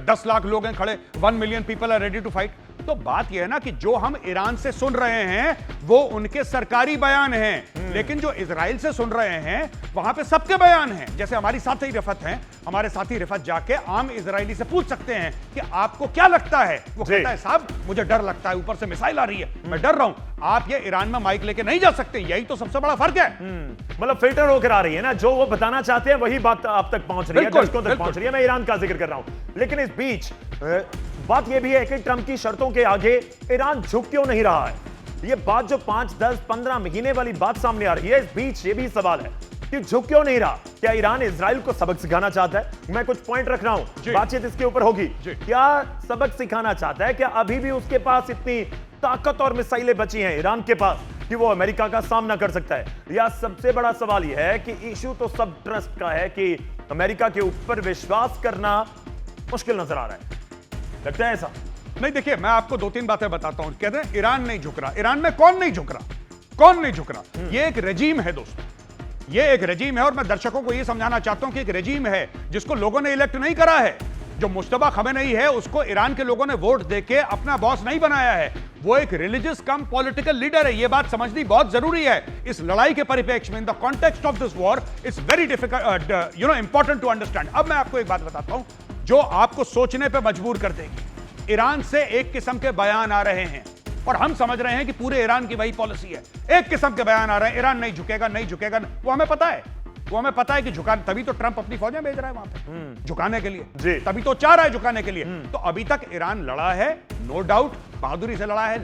10 लाख लोग हैं खड़े, 1 million people are ready to fight. तो बात यह है ना कि जो हम ईरान से सुन रहे हैं वो उनके सरकारी बयान हैं, लेकिन जो इजराइल से सुन रहे हैं वहां पे सबके बयान हैं। जैसे हमारी साथी रिफत हैं, हमारे साथी रिफत जाके आम इजरायली से पूछ सकते हैं कि आपको क्या लगता है, वो कहता है साहब मुझे डर लगता है, ऊपर से मिसाइल आ रही है, मैं डर रहा हूं। आप ये ईरान में माइक लेके नहीं जा सकते, यही तो सबसे बड़ा फर्क है। मतलब फिल्टर होकर आ रही है ना, जो वो बताना चाहते हैं वही बात आप तक पहुंच रही है, दर्शकों तक पहुंच रही है। मैं ईरान का जिक्र कर रहा हूं, लेकिन इस बीच बात यह भी है कि ट्रंप की शर्तों के आगे ईरान झुक क्यों नहीं रहा है। ये बात जो 5, 10, 15 महीने वाली बात सामने आ रही है, इस बीच ये भी सवाल है कि झुक क्यों नहीं रहा। क्या ईरान इजराइल को सबक सिखाना चाहता है? मैं कुछ पॉइंट रख रहा हूं, बातचीत इसके ऊपर होगी। क्या सबक सिखाना चाहता है? क्या अभी भी उसके पास इतनी ताकत और मिसाइलें बची हैं ईरान के पास कि वो अमेरिका का सामना कर सकता है? या सबसे बड़ा सवाल यह है कि इशू तो सब ट्रस्ट का है कि अमेरिका के ऊपर विश्वास करना मुश्किल नजर आ रहा है। लगता है ऐसा? नहीं, देखिए मैं आपको 2-3 बातें बताता हूं। कहते हैं ईरान नहीं झुक रहा। ईरान में कौन नहीं झुक रहा? कौन नहीं झुक रहा? ये एक रेजीम है दोस्तों, ये एक रेजीम है, और मैं दर्शकों को यह समझाना चाहता हूं कि एक रेजीम है जिसको लोगों ने इलेक्ट नहीं करा है। जो मुश्तबा खमेनी है उसको ईरान के लोगों ने वोट देके अपना बॉस नहीं बनाया है, वो एक रिलीजियस कम पॉलिटिकल लीडर है। यह बात समझनी बहुत जरूरी है इस लड़ाई के परिप्रेक्ष्य में। In the context of this war it's very difficult, important to understand. अब मैं आपको एक बात बताता हूं जो आपको सोचने पे मजबूर कर देगी। ईरान से एक किस्म के बयान आ रहे हैं और हम समझ रहे हैं कि पूरे ईरान की वही पॉलिसी है। एक किस्म के बयान आ रहे हैं, ईरान नहीं झुकेगा, नहीं झुकेगा। वो हमें पता है, वो हमें पता है कि झुका, तभी तो ट्रंप अपनी फौजें भेज रहा है वहां पे झुकाने के लिए, तभी तो चाह रहा है झुकाने के लिए। तो अभी तक ईरान लड़ा है, नो डाउट बहादुरी से लड़ा है,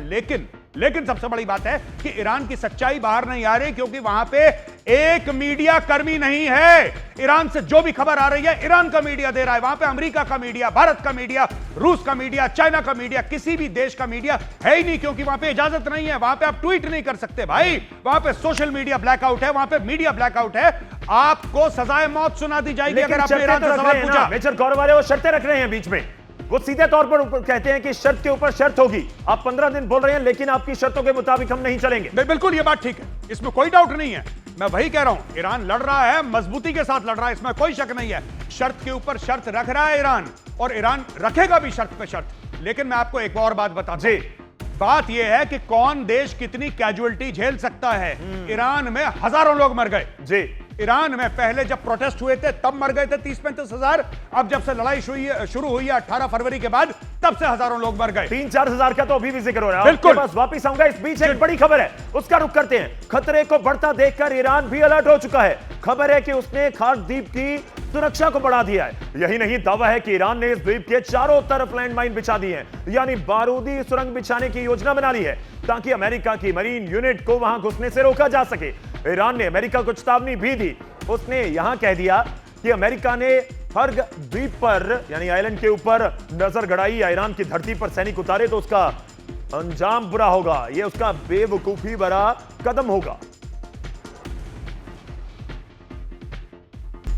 लेकिन सबसे बड़ी बात है कि ईरान की सच्चाई बाहर नहीं आ रही, क्योंकि वहां पे एक मीडिया कर्मी नहीं है। ईरान से जो भी खबर आ रही है ईरान का मीडिया दे रहा है। वहां पे अमेरिका का मीडिया, भारत का मीडिया, रूस का मीडिया, चाइना का मीडिया, किसी भी देश का मीडिया है ही नहीं, क्योंकि वहां पे इजाजत नहीं है। वहां पे आप ट्वीट नहीं कर सकते भाई, वहां पे सोशल मीडिया ब्लैकआउट है, वहां पे मीडिया ब्लैकआउट है। आपको सजाए मौत सुना दी जाएगी अगर आपने ईरान से सवाल पूछा। मेजर गौरव वाले वो शर्तें रख रहे हैं बीच में, वो सीधे तौर पर कहते हैं कि शर्त के ऊपर शर्त होगी। आप 15 दिन बोल रहे हैं लेकिन आपकी शर्तों के मुताबिक हम नहीं चलेंगे। बिल्कुल ये बात ठीक है, इसमें कोई डाउट नहीं है। मैं वही कह रहा हूं, ईरान लड़ रहा है, मजबूती के साथ लड़ रहा है, इसमें कोई शक नहीं है। शर्त के ऊपर शर्त रख रहा है ईरान, और ईरान रखेगा भी शर्त पे शर्त। लेकिन मैं आपको एक और बात बताता हूं, बात यह है कि कौन देश कितनी कैजुअलिटी झेल सकता है। ईरान में हजारों लोग मर गए जी। ईरान में पहले जब प्रोटेस्ट हुए थे तब मर गए थे 30-35 हजार। अब जब से लड़ाई शुरू हुई है 18 फरवरी के बाद, तब से हजारों लोग मर गए। 3-4 हजार का तो अभी भी जिक्र हो रहा है। बिल्कुल। आपके पास वापिस आऊंगा। इस बीच एक बड़ी खबर है, उसका रुख करते हैं। खतरे को बढ़ता देखकर ईरान भी अलर्ट हो चुका है। खबर है कि उसने खार्क द्वीप की सुरक्षा को बढ़ा दिया है। यही नहीं, दावा है कि ईरान ने इस द्वीप के चारों तरफ लैंडमाइन बिछा दी है, यानी बारूदी सुरंग बिछाने की योजना बना ली है ताकि अमेरिका की मरीन यूनिट को वहां घुसने से रोका जा सके। ईरान ने अमेरिका को चेतावनी भी दी। उसने यहां कह दिया कि अमेरिका ने खार्क द्वीप पर यानी आइलैंड के ऊपर नजर गड़ाई या ईरान की धरती पर सैनिक उतारे तो उसका अंजाम बुरा होगा। यह उसका बेवकूफी भरा कदम होगा।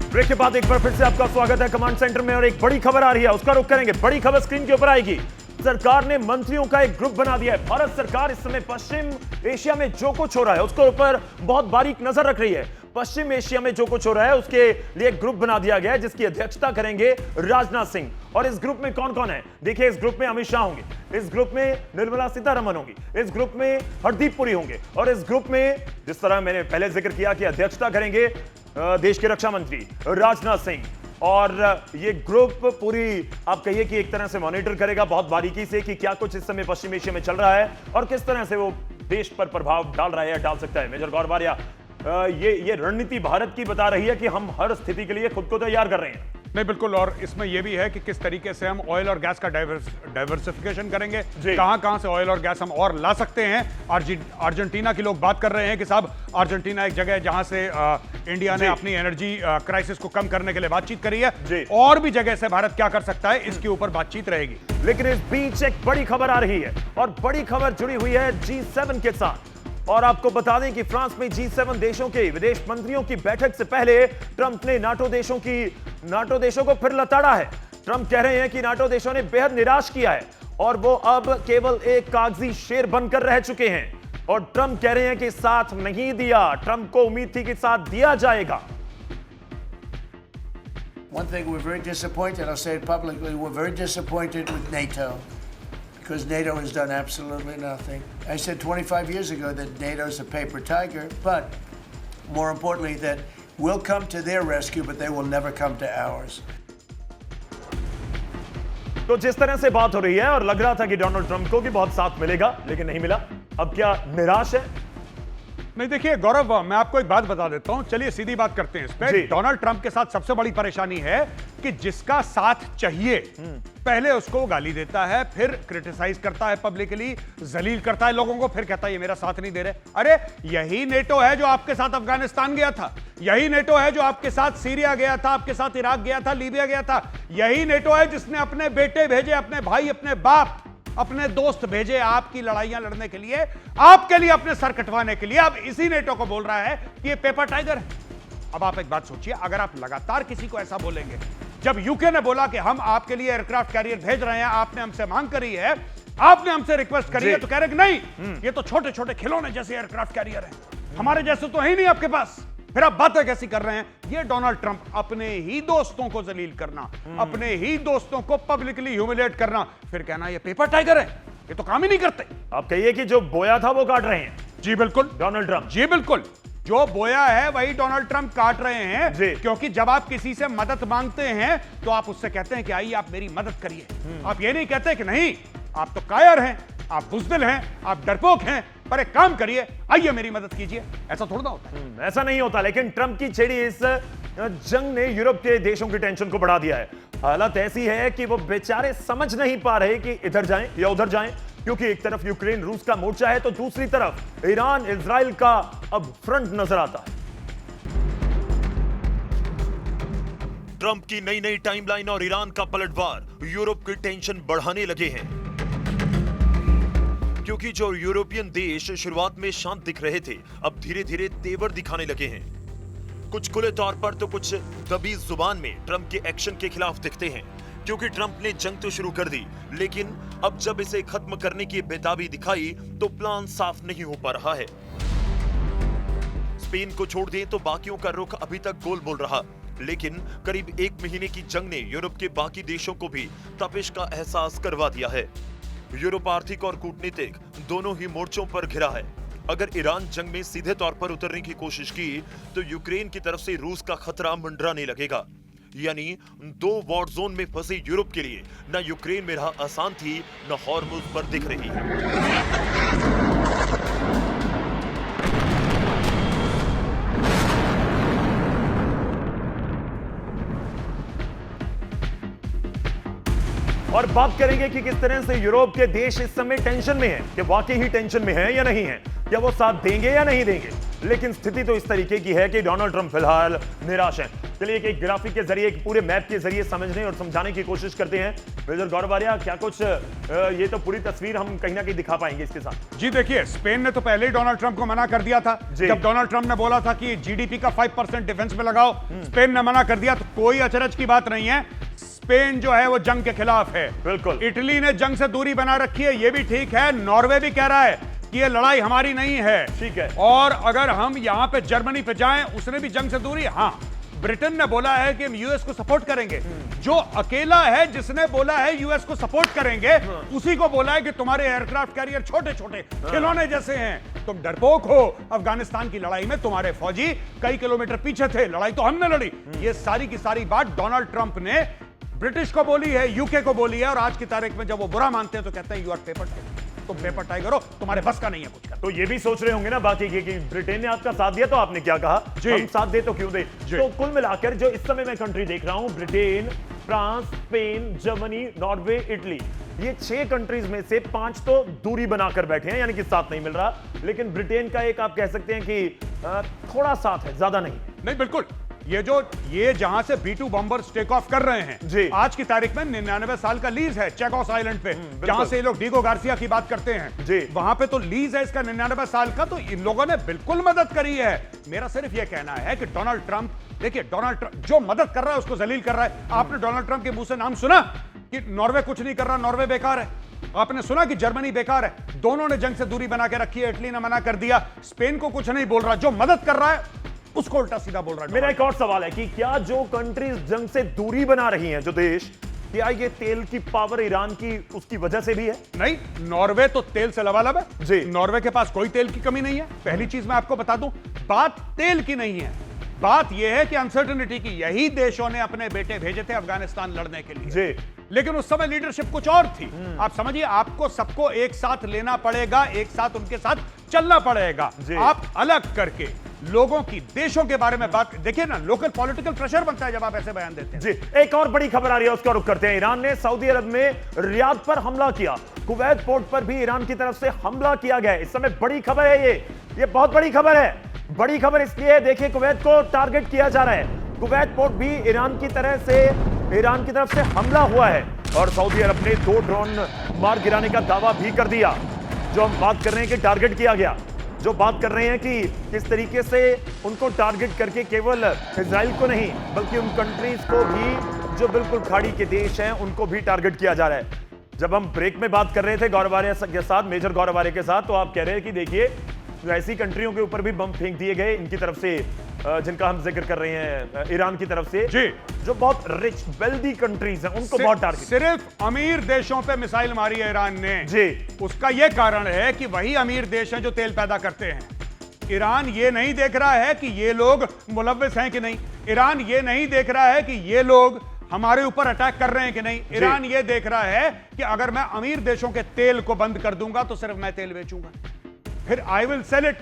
ब्रेक के बाद एक बार फिर से आपका स्वागत है कमांड सेंटर में और एक बड़ी खबर आ रही है, उसका रुख करेंगे। बड़ी खबर स्क्रीन के ऊपर आएगी। सरकार ने मंत्रियों का एक ग्रुप बना दिया है। भारत सरकार इस समय पश्चिम एशिया में जो कुछ हो रहा है उसके ऊपर बहुत बारीक नजर रख रही है। पश्चिम एशिया में जो कुछ हो रहा है उसके लिए एक ग्रुप बना दिया गया है जिसकी अध्यक्षता करेंगे राजनाथ सिंह। और इस ग्रुप में कौन कौन है? देखिए, इस ग्रुप में अमित शाह होंगे, इस ग्रुप में निर्मला सीतारमण होंगी, इस ग्रुप में हरदीप पुरी होंगे और इस ग्रुप में, जिस तरह मैंने पहले जिक्र किया कि अध्यक्षता करेंगे देश के रक्षा मंत्री राजनाथ सिंह। और ये ग्रुप पूरी आप कहिए कि एक तरह से मॉनिटर करेगा बहुत बारीकी से कि क्या कुछ इस समय पश्चिम एशिया में चल रहा है और किस तरह से वो देश पर प्रभाव डाल रहा है या डाल सकता है। मेजर गौर बारिया, ये रणनीति भारत की बता रही है कि हम हर स्थिति के लिए खुद को तैयार कर रहे हैं। नहीं, बिल्कुल। और इसमें यह भी है कि किस तरीके से हम ऑयल और गैस का डाइवर्सिफिकेशन करेंगे, कहां से ऑयल और गैस हम और ला सकते हैं। अर्जेंटीना के लोग बात कर रहे हैं कि साहब अर्जेंटीना एक जगह है जहां से इंडिया ने अपनी एनर्जी क्राइसिस को कम करने के लिए बातचीत करी है। और भी जगह से भारत क्या कर सकता है, इसके ऊपर बातचीत रहेगी। लेकिन इस बीच एक बड़ी खबर आ रही है और बड़ी खबर जुड़ी हुई है G7 के साथ। और आपको बता दें कि फ्रांस में G7 देशों के विदेश मंत्रियों की बैठक से पहले ट्रंप ने नाटो देशों को फिर लताड़ा है। ट्रंप कह रहे हैं कि नाटो देशों ने बेहद निराश किया है और वो अब केवल एक कागजी शेर बनकर रह चुके हैं। और ट्रंप कह रहे हैं कि साथ नहीं दिया। ट्रंप को उम्मीद थी कि साथ दिया जाएगा। One thing we're very disappointed, I'll say it publicly, we're very disappointed with NATO because NATO has done absolutely nothing. I said 25 years ago that NATO is a paper tiger, but more importantly that we'll come to their rescue, but they will never come to ours. तो जिस तरह से बात हो रही है और लग रहा था कि डोनाल्ड ट्रंप को भी बहुत साथ मिलेगा, लेकिन नहीं मिला। अब क्या निराश है? नहीं, देखिए गौरव, मैं आपको एक बात बता देता हूं। चलिए सीधी बात करते हैं इस पे। डोनाल्ड ट्रंप के साथ सबसे बड़ी परेशानी है कि जिसका साथ चाहिए पहले उसको गाली देता है, फिर क्रिटिसाइज करता है, पब्लिकली जलील करता है लोगों को, फिर कहता है ये मेरा साथ नहीं दे रहे। अरे यही नेटो है जो आपके साथ अफगानिस्तान गया था, यही नेटो है जो आपके साथ सीरिया गया था, आपके साथ इराक गया था, लीबिया गया था। यही नेटो है जिसने अपने बेटे भेजे, अपने भाई, अपने बाप, अपने दोस्त भेजे आपकी लड़ाइयां लड़ने के लिए, आपके लिए अपने सर कटवाने के लिए। अब इसी नेटो को बोल रहा है कि ये पेपर टाइगर है। अब आप एक बात सोचिए, अगर आप लगातार किसी को ऐसा बोलेंगे, जब यूके ने बोला कि हम आपके लिए एयरक्राफ्ट कैरियर भेज रहे हैं, आपने हमसे मांग करी है, आपने हमसे रिक्वेस्ट करी है, तो कह रहे कि नहीं, ये तो छोटे छोटे खिलौने जैसे एयरक्राफ्ट कैरियर है, हमारे जैसे तो है ही नहीं आपके पास, फिर आप बातें कैसी कर रहे हैं। ये डोनाल्ड ट्रंप अपने ही दोस्तों को जलील करना, अपने ही दोस्तों को पब्लिकली ह्यूमिलेट करना, फिर कहना ये पेपर टाइगर है, ये तो काम ही नहीं करते। आप कहिए कि जो बोया था वो काट रहे हैं। जी बिल्कुल, डोनाल्ड ट्रंप। जी बिल्कुल, जो बोया है वही डोनाल्ड ट्रंप काट रहे हैं। क्योंकि जब आप किसी से मदद मांगते हैं तो आप उससे कहते हैं कि आइए आप मेरी मदद करिए। आप ये नहीं कहते कि नहीं, आप तो कायर हैं, आप बुज़दिल हैं, आप डरपोक हैं, पर एक काम करिए, आइए मेरी मदद कीजिए। ऐसा थोड़ा होता है। ऐसा नहीं होता। लेकिन ट्रंप की छेड़ी इस जंग ने यूरोप के देशों की टेंशन को बढ़ा दिया है। हालत ऐसी है कि वो बेचारे समझ नहीं पा रहे कि इधर जाएं या उधर जाएं, क्योंकि एक तरफ यूक्रेन रूस का मोर्चा है तो दूसरी तरफ ईरान इजराइल का अब फ्रंट नजर आता है। ट्रंप की नई नई टाइमलाइन और ईरान का पलटवार यूरोप की टेंशन बढ़ाने लगे हैं, क्योंकि जो यूरोपियन देश शुरुआत में शांत दिख रहे थे अब धीरे धीरे तेवर दिखाने लगे हैं। कुछ खुले तौर पर तो कुछ दबी जुबान में ट्रंप के एक्शन के खिलाफ दिखते हैं, क्योंकि ट्रंप ने जंग तो शुरू कर दी, लेकिन अब जब इसे खत्म करने की बेताबी दिखाई तो प्लान साफ नहीं हो पा रहा है। स्पेन को छोड़ दें तो बाकियों का रुख अभी तक गोल बोल रहा, लेकिन करीब 1 महीने की जंग ने यूरोप के बाकी देशों को भी तपिश का एहसास करवा दिया है। यूरोप आर्थिक और कूटनीतिक दोनों ही मोर्चों पर घिरा है। अगर ईरान जंग में सीधे तौर पर उतरने की कोशिश की तो यूक्रेन की तरफ से रूस का खतरा मंडराने लगेगा। यानी दो वॉर जोन में फंसे यूरोप के लिए न यूक्रेन में रहा आसान थी, न हॉर्मुज पर दिख रही है। और बात करेंगे कि किस तरह से यूरोप के देश इस समय टेंशन में हैं, कि वाकई ही टेंशन में हैं या नहीं हैं, क्या वो साथ देंगे या नहीं देंगे। लेकिन स्थिति तो इस तरीके की है कि डोनाल्ड ट्रंप फिलहाल निराश हैं। चलिए एक ग्राफिक के जरिए, एक पूरे मैप के जरिए समझने और समझाने की कोशिश करते हैं। मेजर गौरव आर्या, क्या कुछ ये तो पूरी तस्वीर हम कहीं ना कहीं दिखा पाएंगे इसके साथ। जी देखिए, स्पेन ने तो पहले ही डोनाल्ड ट्रंप को मना कर दिया था। जब डोनाल्ड ट्रंप ने बोला था कि जीडीपी का 5% डिफेंस में लगाओ, स्पेन ने मना कर दिया। तो कोई अचरज की बात नहीं है, स्पेन जो है वो जंग के खिलाफ है। बिल्कुल। इटली ने जंग से दूरी बना रखी है, ये भी ठीक है। नॉर्वे भी कह रहा है कि ये लड़ाई हमारी नहीं है। ठीक है। और अगर हम यहां पे जर्मनी पे जाएं, उसने भी जंग से दूरी। हाँ, ब्रिटेन ने बोला है कि हम यूएस को सपोर्ट करेंगे। जो अकेला है जिसने बोला है यूएस को सपोर्ट करेंगे, उसी को बोला है कि तुम्हारे एयरक्राफ्ट कैरियर छोटे छोटे खिलौने जैसे हैं, तुम डरपोक हो। अफगानिस्तान की लड़ाई में तुम्हारे फौजी कई किलोमीटर पीछे थे, लड़ाई तो हमने लड़ी। ये सारी की सारी बात डोनाल्ड ट्रंप ने ब्रिटिश को बोली है, यूके को बोली है। और आज की तारीख में जब वो बुरा मानते हैं तो कहते हैं यू आर पेपर टाइगर, तुम पेपर टाइगर हो, तुम्हारे बस का नहीं है कुछ करना। तो ये भी सोच रहे होंगे ना बाकी के कि ब्रिटेन ने आपका साथ दिया तो आपने क्या कहा, हम साथ दे तो क्यों दे। तो कुल मिलाकर जो इस समय मैं कंट्री देख रहा हूं, Britain, France, Spain, Germany, Norway, Italy, ये 6 कंट्रीज में से 5 तो दूरी बनाकर बैठे हैं, यानी कि साथ नहीं मिल रहा। लेकिन ब्रिटेन का एक आप कह सकते हैं कि थोड़ा साथ है, ज्यादा नहीं। बिल्कुल। ये जहां से B-2 बॉम्बर्स टेक ऑफ कर रहे हैं जी। आज की तारीख में 99 साल का लीज है चेकोस आइलैंड पे, जहां से ये लोग डीगो गार्सिया की बात करते हैं जी। वहां पे तो लीज है इसका 99 साल का। तो इन लोगों ने बिल्कुल मदद करी है। मेरा सिर्फ ये कहना है कि डोनाल्ड ट्रंप, देखिए डोनाल्ड ट्रंप जो मदद कर रहा है उसको जलील कर रहा है। आपने डोनाल्ड ट्रंप के मुंह से नाम सुना कि नॉर्वे कुछ नहीं कर रहा, नॉर्वे बेकार है? आपने सुना कि जर्मनी बेकार है? दोनों ने जंग से दूरी बना के रखी है। इटली ने मना कर दिया, स्पेन को कुछ नहीं बोल रहा। जो मदद कर रहा है उसको उल्टा सीधा बोल रहा है। मेरा एक और सवाल है कि क्या जो कंट्रीज जंग से दूरी बना रही हैं, जो देश, क्या ये तेल की पावर ईरान की उसकी वजह से भी है? नहीं, नॉर्वे तो तेल से लबालब है जी। नॉर्वे के पास कोई तेल की कमी नहीं है। पहली चीज मैं आपको बता दूं, बात तेल की नहीं है, बात यह है कि अनसर्टेनिटी की। यही देशों ने अपने बेटे भेजे थे अफगानिस्तान लड़ने के लिए जी। लेकिन उस समय लीडरशिप कुछ और थी। आप समझिए, आपको सबको एक साथ लेना पड़ेगा, एक साथ उनके साथ चलना पड़ेगा। आप अलग करके लोगों की, देशों के बारे में बात, देखिए ना, लोकल पॉलिटिकल प्रेशर बनता है जब आप ऐसे बयान देते हैं। जी। एक और बड़ी खबर आ रही है, उसका रुख करते हैं। ईरान ने सऊदी अरब में रियाद पर हमला किया, कुवैत पोर्ट पर भी ईरान की तरफ से हमला किया गया। इस समय बड़ी खबर है, ये बहुत बड़ी खबर है। बड़ी खबर इसलिए, देखिए कुवैत को टारगेट किया जा रहा है। कुवैत पोर्ट भी ईरान की तरफ से हमला हुआ है और सऊदी अरब ने 2 ड्रोन मार गिराने का दावा भी कर दिया। जो हम बात कर रहे हैं कि टारगेट किया गया, जो बात कर रहे हैं कि किस तरीके से उनको टारगेट करके केवल इजराइल को नहीं बल्कि उन कंट्रीज को भी जो बिल्कुल खाड़ी के देश हैं उनको भी टारगेट किया जा रहा है। जब हम ब्रेक में बात कर रहे थे गौरव आर्या के साथ, मेजर गौरव आर्या के साथ, तो आप कह रहे हैं कि देखिए ऐसी कंट्रियों के ऊपर भी बम फेंक दिए गए इनकी तरफ से, जिनका हम जिक्र कर रहे हैं ईरान की तरफ से जी, जो बहुत रिच वेल्दी कंट्रीज हैं उनको बहुत टारगेट। सिर्फ अमीर देशों पे मिसाइल मारी है ईरान ने जी। उसका यह कारण है कि वही अमीर देश हैं जो तेल पैदा करते हैं। ईरान ये नहीं देख रहा है कि ये लोग मुलव्विस हैं कि नहीं, ईरान ये नहीं देख रहा है कि ये लोग हमारे ऊपर अटैक कर रहे हैं कि नहीं। ईरान ये देख रहा है कि अगर मैं अमीर देशों के तेल को बंद कर दूंगा तो सिर्फ मैं तेल बेचूंगा, फिर I will sell it.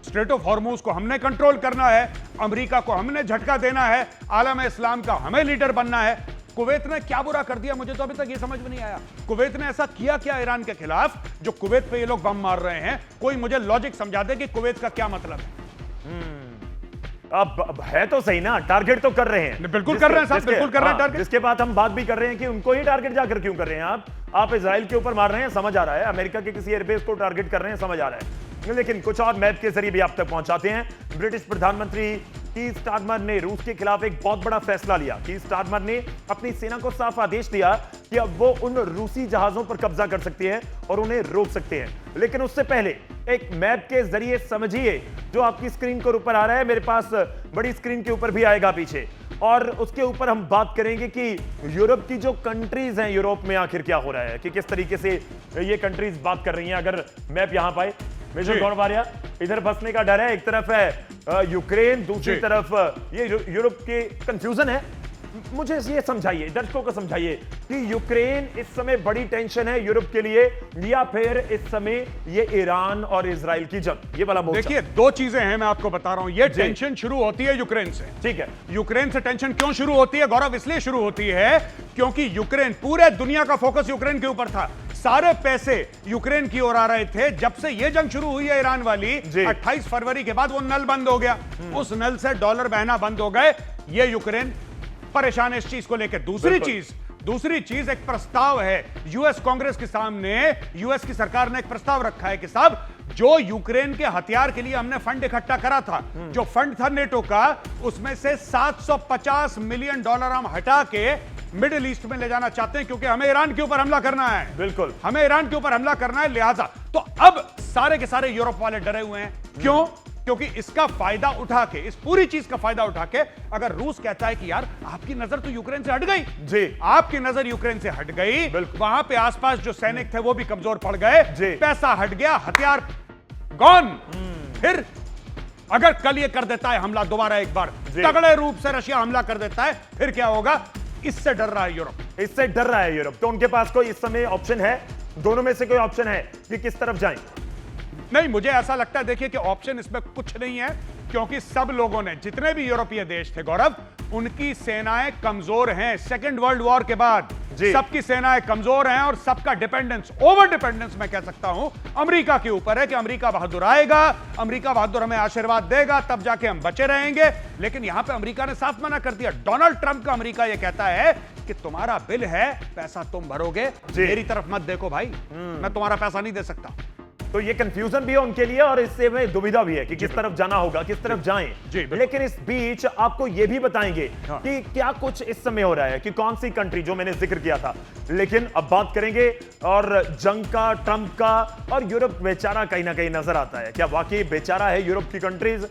Strait of Hormuz को हमने कंट्रोल करना है, अमेरिका को हमने झटका देना है, आलम इस्लाम का हमें लीडर बनना है। कुवैत ने क्या बुरा कर दिया, मुझे तो अभी तक ये समझ में नहीं आया। कुवैत ने ऐसा किया क्या ईरान के खिलाफ जो कुवैत पे ये लोग बम मार रहे हैं? कोई मुझे लॉजिक समझा दे कि कुवैत का क्या मतलब है। अब है तो सही ना, टारगेट तो कर रहे हैं। बिल्कुल कर रहे हैं साहब, बिल्कुल कर रहे हैं टारगेट। जिसके बाद हम बात भी कर रहे हैं कि उनको ही टारगेट जाकर क्यों कर रहे हैं आप इजराइल के ऊपर मार रहे हैं, समझ आ रहा है। अमेरिका के किसी एयरबेस को टारगेट कर रहे हैं, समझ आ रहा है। लेकिन कुछ और मैप के जरिए भी आप तक पहुंचाते हैं। ब्रिटिश प्रधानमंत्री कीर स्टारमर ने रूस के खिलाफ एक बहुत बड़ा फैसला लिया। कीर स्टारमर ने अपनी सेना को साफ आदेश दिया कि अब वो उन रूसी जहाजों पर कब्जा कर सकते हैं और उन्हें रोक सकते हैं। लेकिन उससे पहले एक मैप के जरिए समझिए, जो आपकी स्क्रीन के ऊपर आ रहा है, मेरे पास बड़ी स्क्रीन के ऊपर भी आएगा पीछे। और उसके ऊपर हम बात करेंगे कि यूरोप की जो कंट्रीज हैं, यूरोप में आखिर क्या हो रहा है, कि किस तरीके से ये कंट्रीज बात कर रही हैं। अगर मैप यहां पाए मेजर गौरव आर्या, इधर फंसने का डर है। एक तरफ है यूक्रेन, दूसरी तरफ ये यूरोप के कंफ्यूजन है। मुझे ये समझाइए, दर्शकों को समझाइए कि यूक्रेन इस समय बड़ी टेंशन है यूरोप के लिए, या फिर इस समय ये ईरान और इजराइल की जंग, ये वाला मोर्चा। देखिए, दो चीजें हैं, मैं आपको बता रहा हूं। ये टेंशन शुरू होती है यूक्रेन से। ठीक है। यूक्रेन से टेंशन क्यों शुरू होती है गौरव? इसलिए शुरू होती है क्योंकि यूक्रेन, पूरे दुनिया का फोकस यूक्रेन के ऊपर था। सारे पैसे यूक्रेन की ओर आ रहे थे। जब से ये जंग शुरू हुई है ईरान वाली, 28 फरवरी के बाद वो नल बंद हो गया। उस नल से डॉलर बहना बंद हो गए। ये यूक्रेन परेशान है इस चीज को लेकर। दूसरी चीज एक प्रस्ताव है यूएस कांग्रेस के सामने। यूएस की सरकार ने एक प्रस्ताव रखा है कि साहब, जो यूक्रेन के हथियार के लिए हमने फंड इकट्ठा करा था, जो फंड था नेटो का, उसमें से $750 मिलियन हम हटा के मिडिल ईस्ट में ले जाना चाहते हैं, क्योंकि हमें ईरान के ऊपर हमला करना है। बिल्कुल, हमें ईरान के ऊपर हमला करना है। लिहाजा तो अब सारे के सारे यूरोप वाले डरे हुए हैं। क्यों? क्योंकि इसका फायदा उठा के, इस पूरी चीज का फायदा उठा के, अगर रूस कहता है कि यार आपकी नजर तो यूक्रेन से हट गई, जी, आपकी नजर यूक्रेन से हट गई, वहां पे आसपास जो सैनिक थे वो भी कमजोर पड़ गए, पैसा हट गया, हथियार गॉन, फिर अगर कल ये कर देता है हमला दोबारा एक बार, तगड़े रूप से रशिया हमला कर देता है, फिर क्या होगा? इससे डर रहा है यूरोप। इससे डर रहा है यूरोप। तो उनके पास कोई इस समय ऑप्शन है? दोनों में से कोई ऑप्शन है कि किस तरफ जाएं? नहीं, मुझे ऐसा लगता है, देखिए, कि ऑप्शन इसमें कुछ नहीं है, क्योंकि सब लोगों ने, जितने भी यूरोपीय देश थे गौरव, उनकी सेनाएं कमजोर हैं। सेकेंड वर्ल्ड वॉर के बाद सबकी सेनाएं कमजोर हैं और सबका डिपेंडेंस, ओवर डिपेंडेंस मैं कह सकता हूं, अमेरिका के ऊपर है कि अमेरिका बहादुर आएगा, अमेरिका बहादुर हमें आशीर्वाद देगा, तब जाके हम बचे रहेंगे। लेकिन यहां पे अमेरिका ने साफ मना कर दिया। डोनाल्ड ट्रंप का अमेरिका यह कहता है कि तुम्हारा बिल है, पैसा तुम भरोगे, मेरी तरफ मत देखो भाई, मैं तुम्हारा पैसा नहीं दे सकता। तो ये कंफ्यूजन भी है उनके लिए और इससे में दुविधा भी है कि किस तरफ जाना होगा, किस तरफ जाएं। लेकिन इस बीच आपको ये भी बताएंगे कि क्या कुछ इस समय हो रहा है, कि कौन सी कंट्री, जो मैंने जिक्र किया था। लेकिन अब बात करेंगे और जंग का, ट्रंप का, और यूरोप बेचारा कहीं ना कहीं नजर आता है। क्या वाकई बेचारा है यूरोप की कंट्रीज?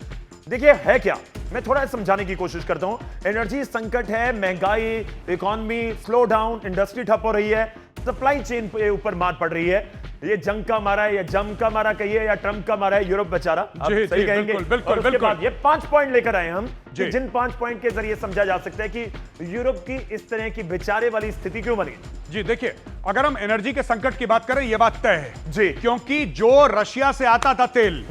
देखिए है क्या, मैं थोड़ा समझाने की कोशिश करता हूं। एनर्जी संकट है, महंगाई, इकोनॉमी स्लो डाउन, इंडस्ट्री ठप हो रही है, सप्लाई चेन पे ऊपर मार पड़ रही है। ये जंग का मारा है, या जम का मारा कहिए, या ट्रंप का मारा है यूरोप बेचारा, आप सही कहेंगे। और उसके बाद ये 5 पॉइंट लेकर आए हम, जिन 5 पॉइंट के जरिए समझा जा सकता है कि यूरोप की इस तरह की बेचारे वाली स्थिति क्यों बनी। जी देखिए, अगर हम एनर्जी के संकट की बात करें, यह बात तय है जी, क्योंकि जो रशिया से आता था तेल,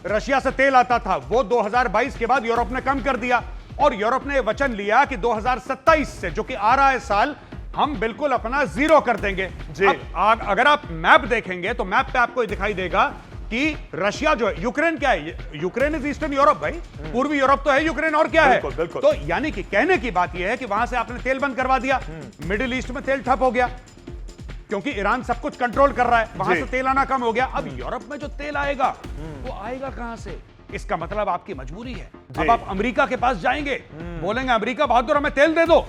रशिया से तेल आता था, वो 2022 के बाद यूरोप ने कम कर दिया। और यूरोप ने वचन लिया कि 2027 से, जो कि आ रहा है साल, हम बिल्कुल अपना जीरो कर देंगे। अब अगर आप मैप देखेंगे तो मैप पे आपको दिखाई देगा कि रशिया जो है, यूक्रेन क्या है? यूक्रेन इज ईस्टर्न यूरोप भाई, पूर्वी यूरोप तो है यूक्रेन, और क्या है? तो यानी कि कहने की बात यह है कि वहां से आपने तेल बंद करवा दिया, मिडिल ईस्ट में तेल ठप हो गया, क्योंकि ईरान सब कुछ कंट्रोल कर रहा है, वहां से तेल आना कम हो गया। अब यूरोप में जो तेल आएगा वो आएगा कहां से? इसका मतलब आपकी मजबूरी है। अब आप अमेरिका के पास जाएंगे, बोलेंगे अमेरिका बहादुर हमें तेल दे दो।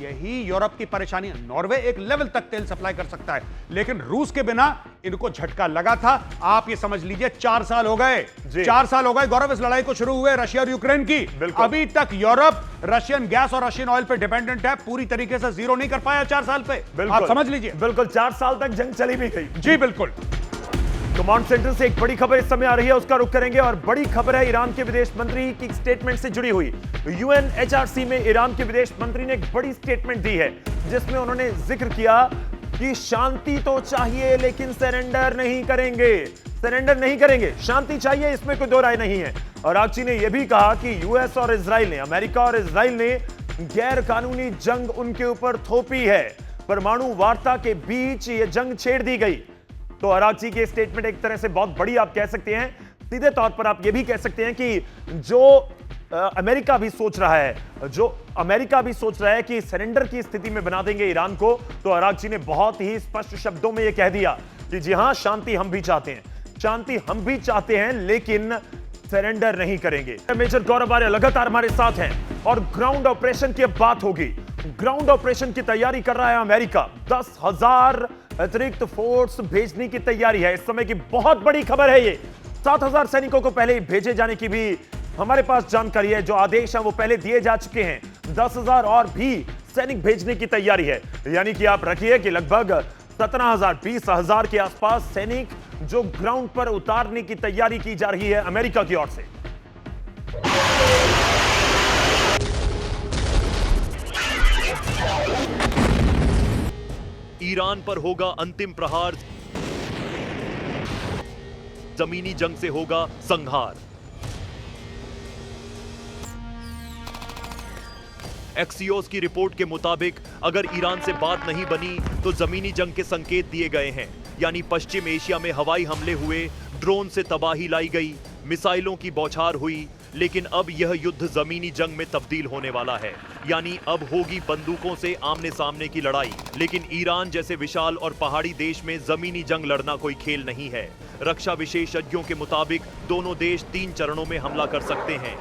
यही यूरोप की परेशानी है। नॉर्वे एक लेवल तक तेल सप्लाई कर सकता है, लेकिन रूस के बिना इनको झटका लगा था। आप ये समझ लीजिए 4 साल हो गए, 4 साल हो गए गौरव इस लड़ाई को शुरू हुए रशिया और यूक्रेन की। अभी तक यूरोप रशियन गैस और रशियन ऑयल पे डिपेंडेंट है, पूरी तरीके से जीरो नहीं कर पाया 4 साल पे। आप समझ लीजिए, बिल्कुल 4 साल तक जंग चली भी गई। जी बिल्कुल। कमांड सेंटर से एक बड़ी खबर इस समय आ रही है, उसका रुख करेंगे। और बड़ी खबर है ईरान के विदेश मंत्री की स्टेटमेंट से जुड़ी हुई। यूएनएचआरसी में ईरान के विदेश मंत्री ने एक बड़ी स्टेटमेंट दी है, जिसमें उन्होंने जिक्र किया कि शांति तो चाहिए लेकिन सरेंडर नहीं करेंगे, सरेंडर नहीं करेंगे, शांति चाहिए, इसमें कोई दो राय नहीं है। और आरागची ने यह भी कहा कि यूएस और इजराइल ने, अमेरिका और इजराइल ने गैर कानूनी जंग उनके ऊपर थोपी है, परमाणु वार्ता के बीच ये जंग छेड़ दी गई। तो आरागची की स्टेटमेंट एक तरह से बहुत बड़ी आप कह सकते हैं। सीधे तौर पर आप ये भी कह सकते हैं कि जो अमेरिका भी सोच रहा है कि सरेंडर की स्थिति में बना देंगे ईरान को, तो आरागची ने बहुत ही स्पष्ट शब्दों में यह कह दिया कि जी हां, शांति हम भी चाहते हैं, शांति हम भी चाहते हैं, लेकिन सरेंडर नहीं करेंगे। मेजर गौरव आर्या लगातार हमारे साथ हैं और ग्राउंड ऑपरेशन की अब बात होगी। ग्राउंड ऑपरेशन की तैयारी कर रहा है अमेरिका, 10,000 अतिरिक्त फोर्स भेजने की तैयारी है। इस समय की बहुत बड़ी खबर है ये। 7,000 सैनिकों को पहले ही भेजे जाने की भी हमारे पास जानकारी है, जो आदेश हैं वो पहले दिए जा चुके हैं। 10,000 और भी सैनिक भेजने की तैयारी है, यानी कि आप रखिए कि लगभग 17,000 20,000 के आसपास सैनिक जो ग्राउंड पर उतारने की तैयारी की जा रही है अमेरिका की ओर से। ईरान पर होगा अंतिम प्रहार, जमीनी जंग से होगा संहार। एक्सियोस की रिपोर्ट के मुताबिक अगर ईरान से बात नहीं बनी तो जमीनी जंग के संकेत दिए गए हैं, यानी पश्चिम एशिया में हवाई हमले हुए, ड्रोन से तबाही लाई गई, मिसाइलों की बौछार हुई, लेकिन अब यह युद्ध जमीनी जंग में तब्दील होने वाला है, यानी अब होगी बंदूकों से आमने सामने की लड़ाई। लेकिन ईरान जैसे विशाल और पहाड़ी देश में जमीनी जंग लड़ना कोई खेल नहीं है। रक्षा विशेषज्ञों के मुताबिक दोनों देश 3 चरणों में हमला कर सकते हैं।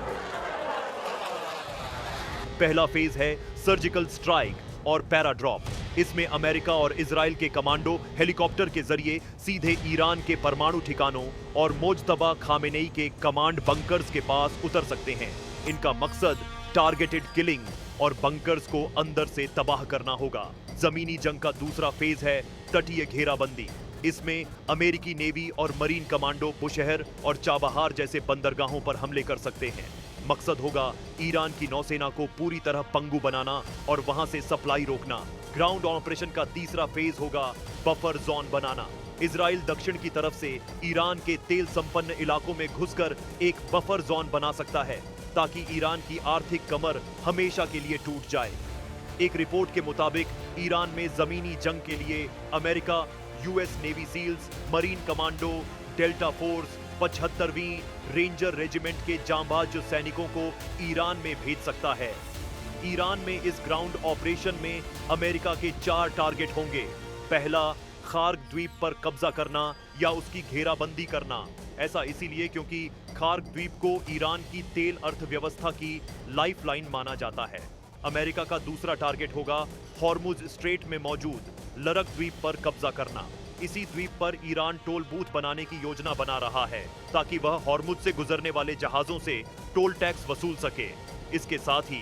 पहला फेज है सर्जिकल स्ट्राइक और पैराड्रॉप। इसमें अमेरिका और इजराइल के कमांडो हेलीकॉप्टर के जरिए सीधे ईरान के परमाणु ठिकानों और मोजतबा खामेनेई के कमांड बंकर्स के पास उतर सकते हैं। इनका मकसद टारगेटेड किलिंग और बंकर्स को अंदर से तबाह करना होगा। जमीनी जंग का दूसरा फेज है तटीय घेराबंदी। इसमें अमेरिकी नेवी और मरीन कमांडो बुशहर और चाबहार जैसे बंदरगाहों पर हमले कर सकते हैं। मकसद होगा ईरान की नौसेना को पूरी तरह पंगु बनाना और वहां से सप्लाई रोकना। ग्राउंड ऑपरेशन का तीसरा फेज होगा बफर जोन बनाना। इजराइल दक्षिण की तरफ से ईरान के तेल संपन्न इलाकों में घुसकर एक बफर जोन बना सकता है, ताकि ईरान की आर्थिक कमर हमेशा के लिए टूट जाए। एक रिपोर्ट के मुताबिक ईरान में जमीनी जंग के लिए America US navy seals, marine commando, Delta force, 75वीं रेंजर रेजिमेंट के जांबाज सैनिकों को ईरान में भेज सकता है। ईरान में इस ग्राउंड ऑपरेशन में अमेरिका के 4 टारगेट होंगे। पहला, खार्ग द्वीप पर कब्जा करना या उसकी घेराबंदी करना। ऐसा इसीलिए क्योंकि खार्ग द्वीप को ईरान की तेल अर्थव्यवस्था की लाइफलाइन माना जाता है। अमेरिका का दूसरा टारगेट होगा हॉर्मुज स्ट्रेट में मौजूद लरक द्वीप पर कब्जा करना। इसी द्वीप पर ईरान टोल बूथ बनाने की योजना बना रहा है, ताकि वह हॉर्मुज से गुजरने वाले जहाजों से टोल टैक्स वसूल सके। इसके साथ ही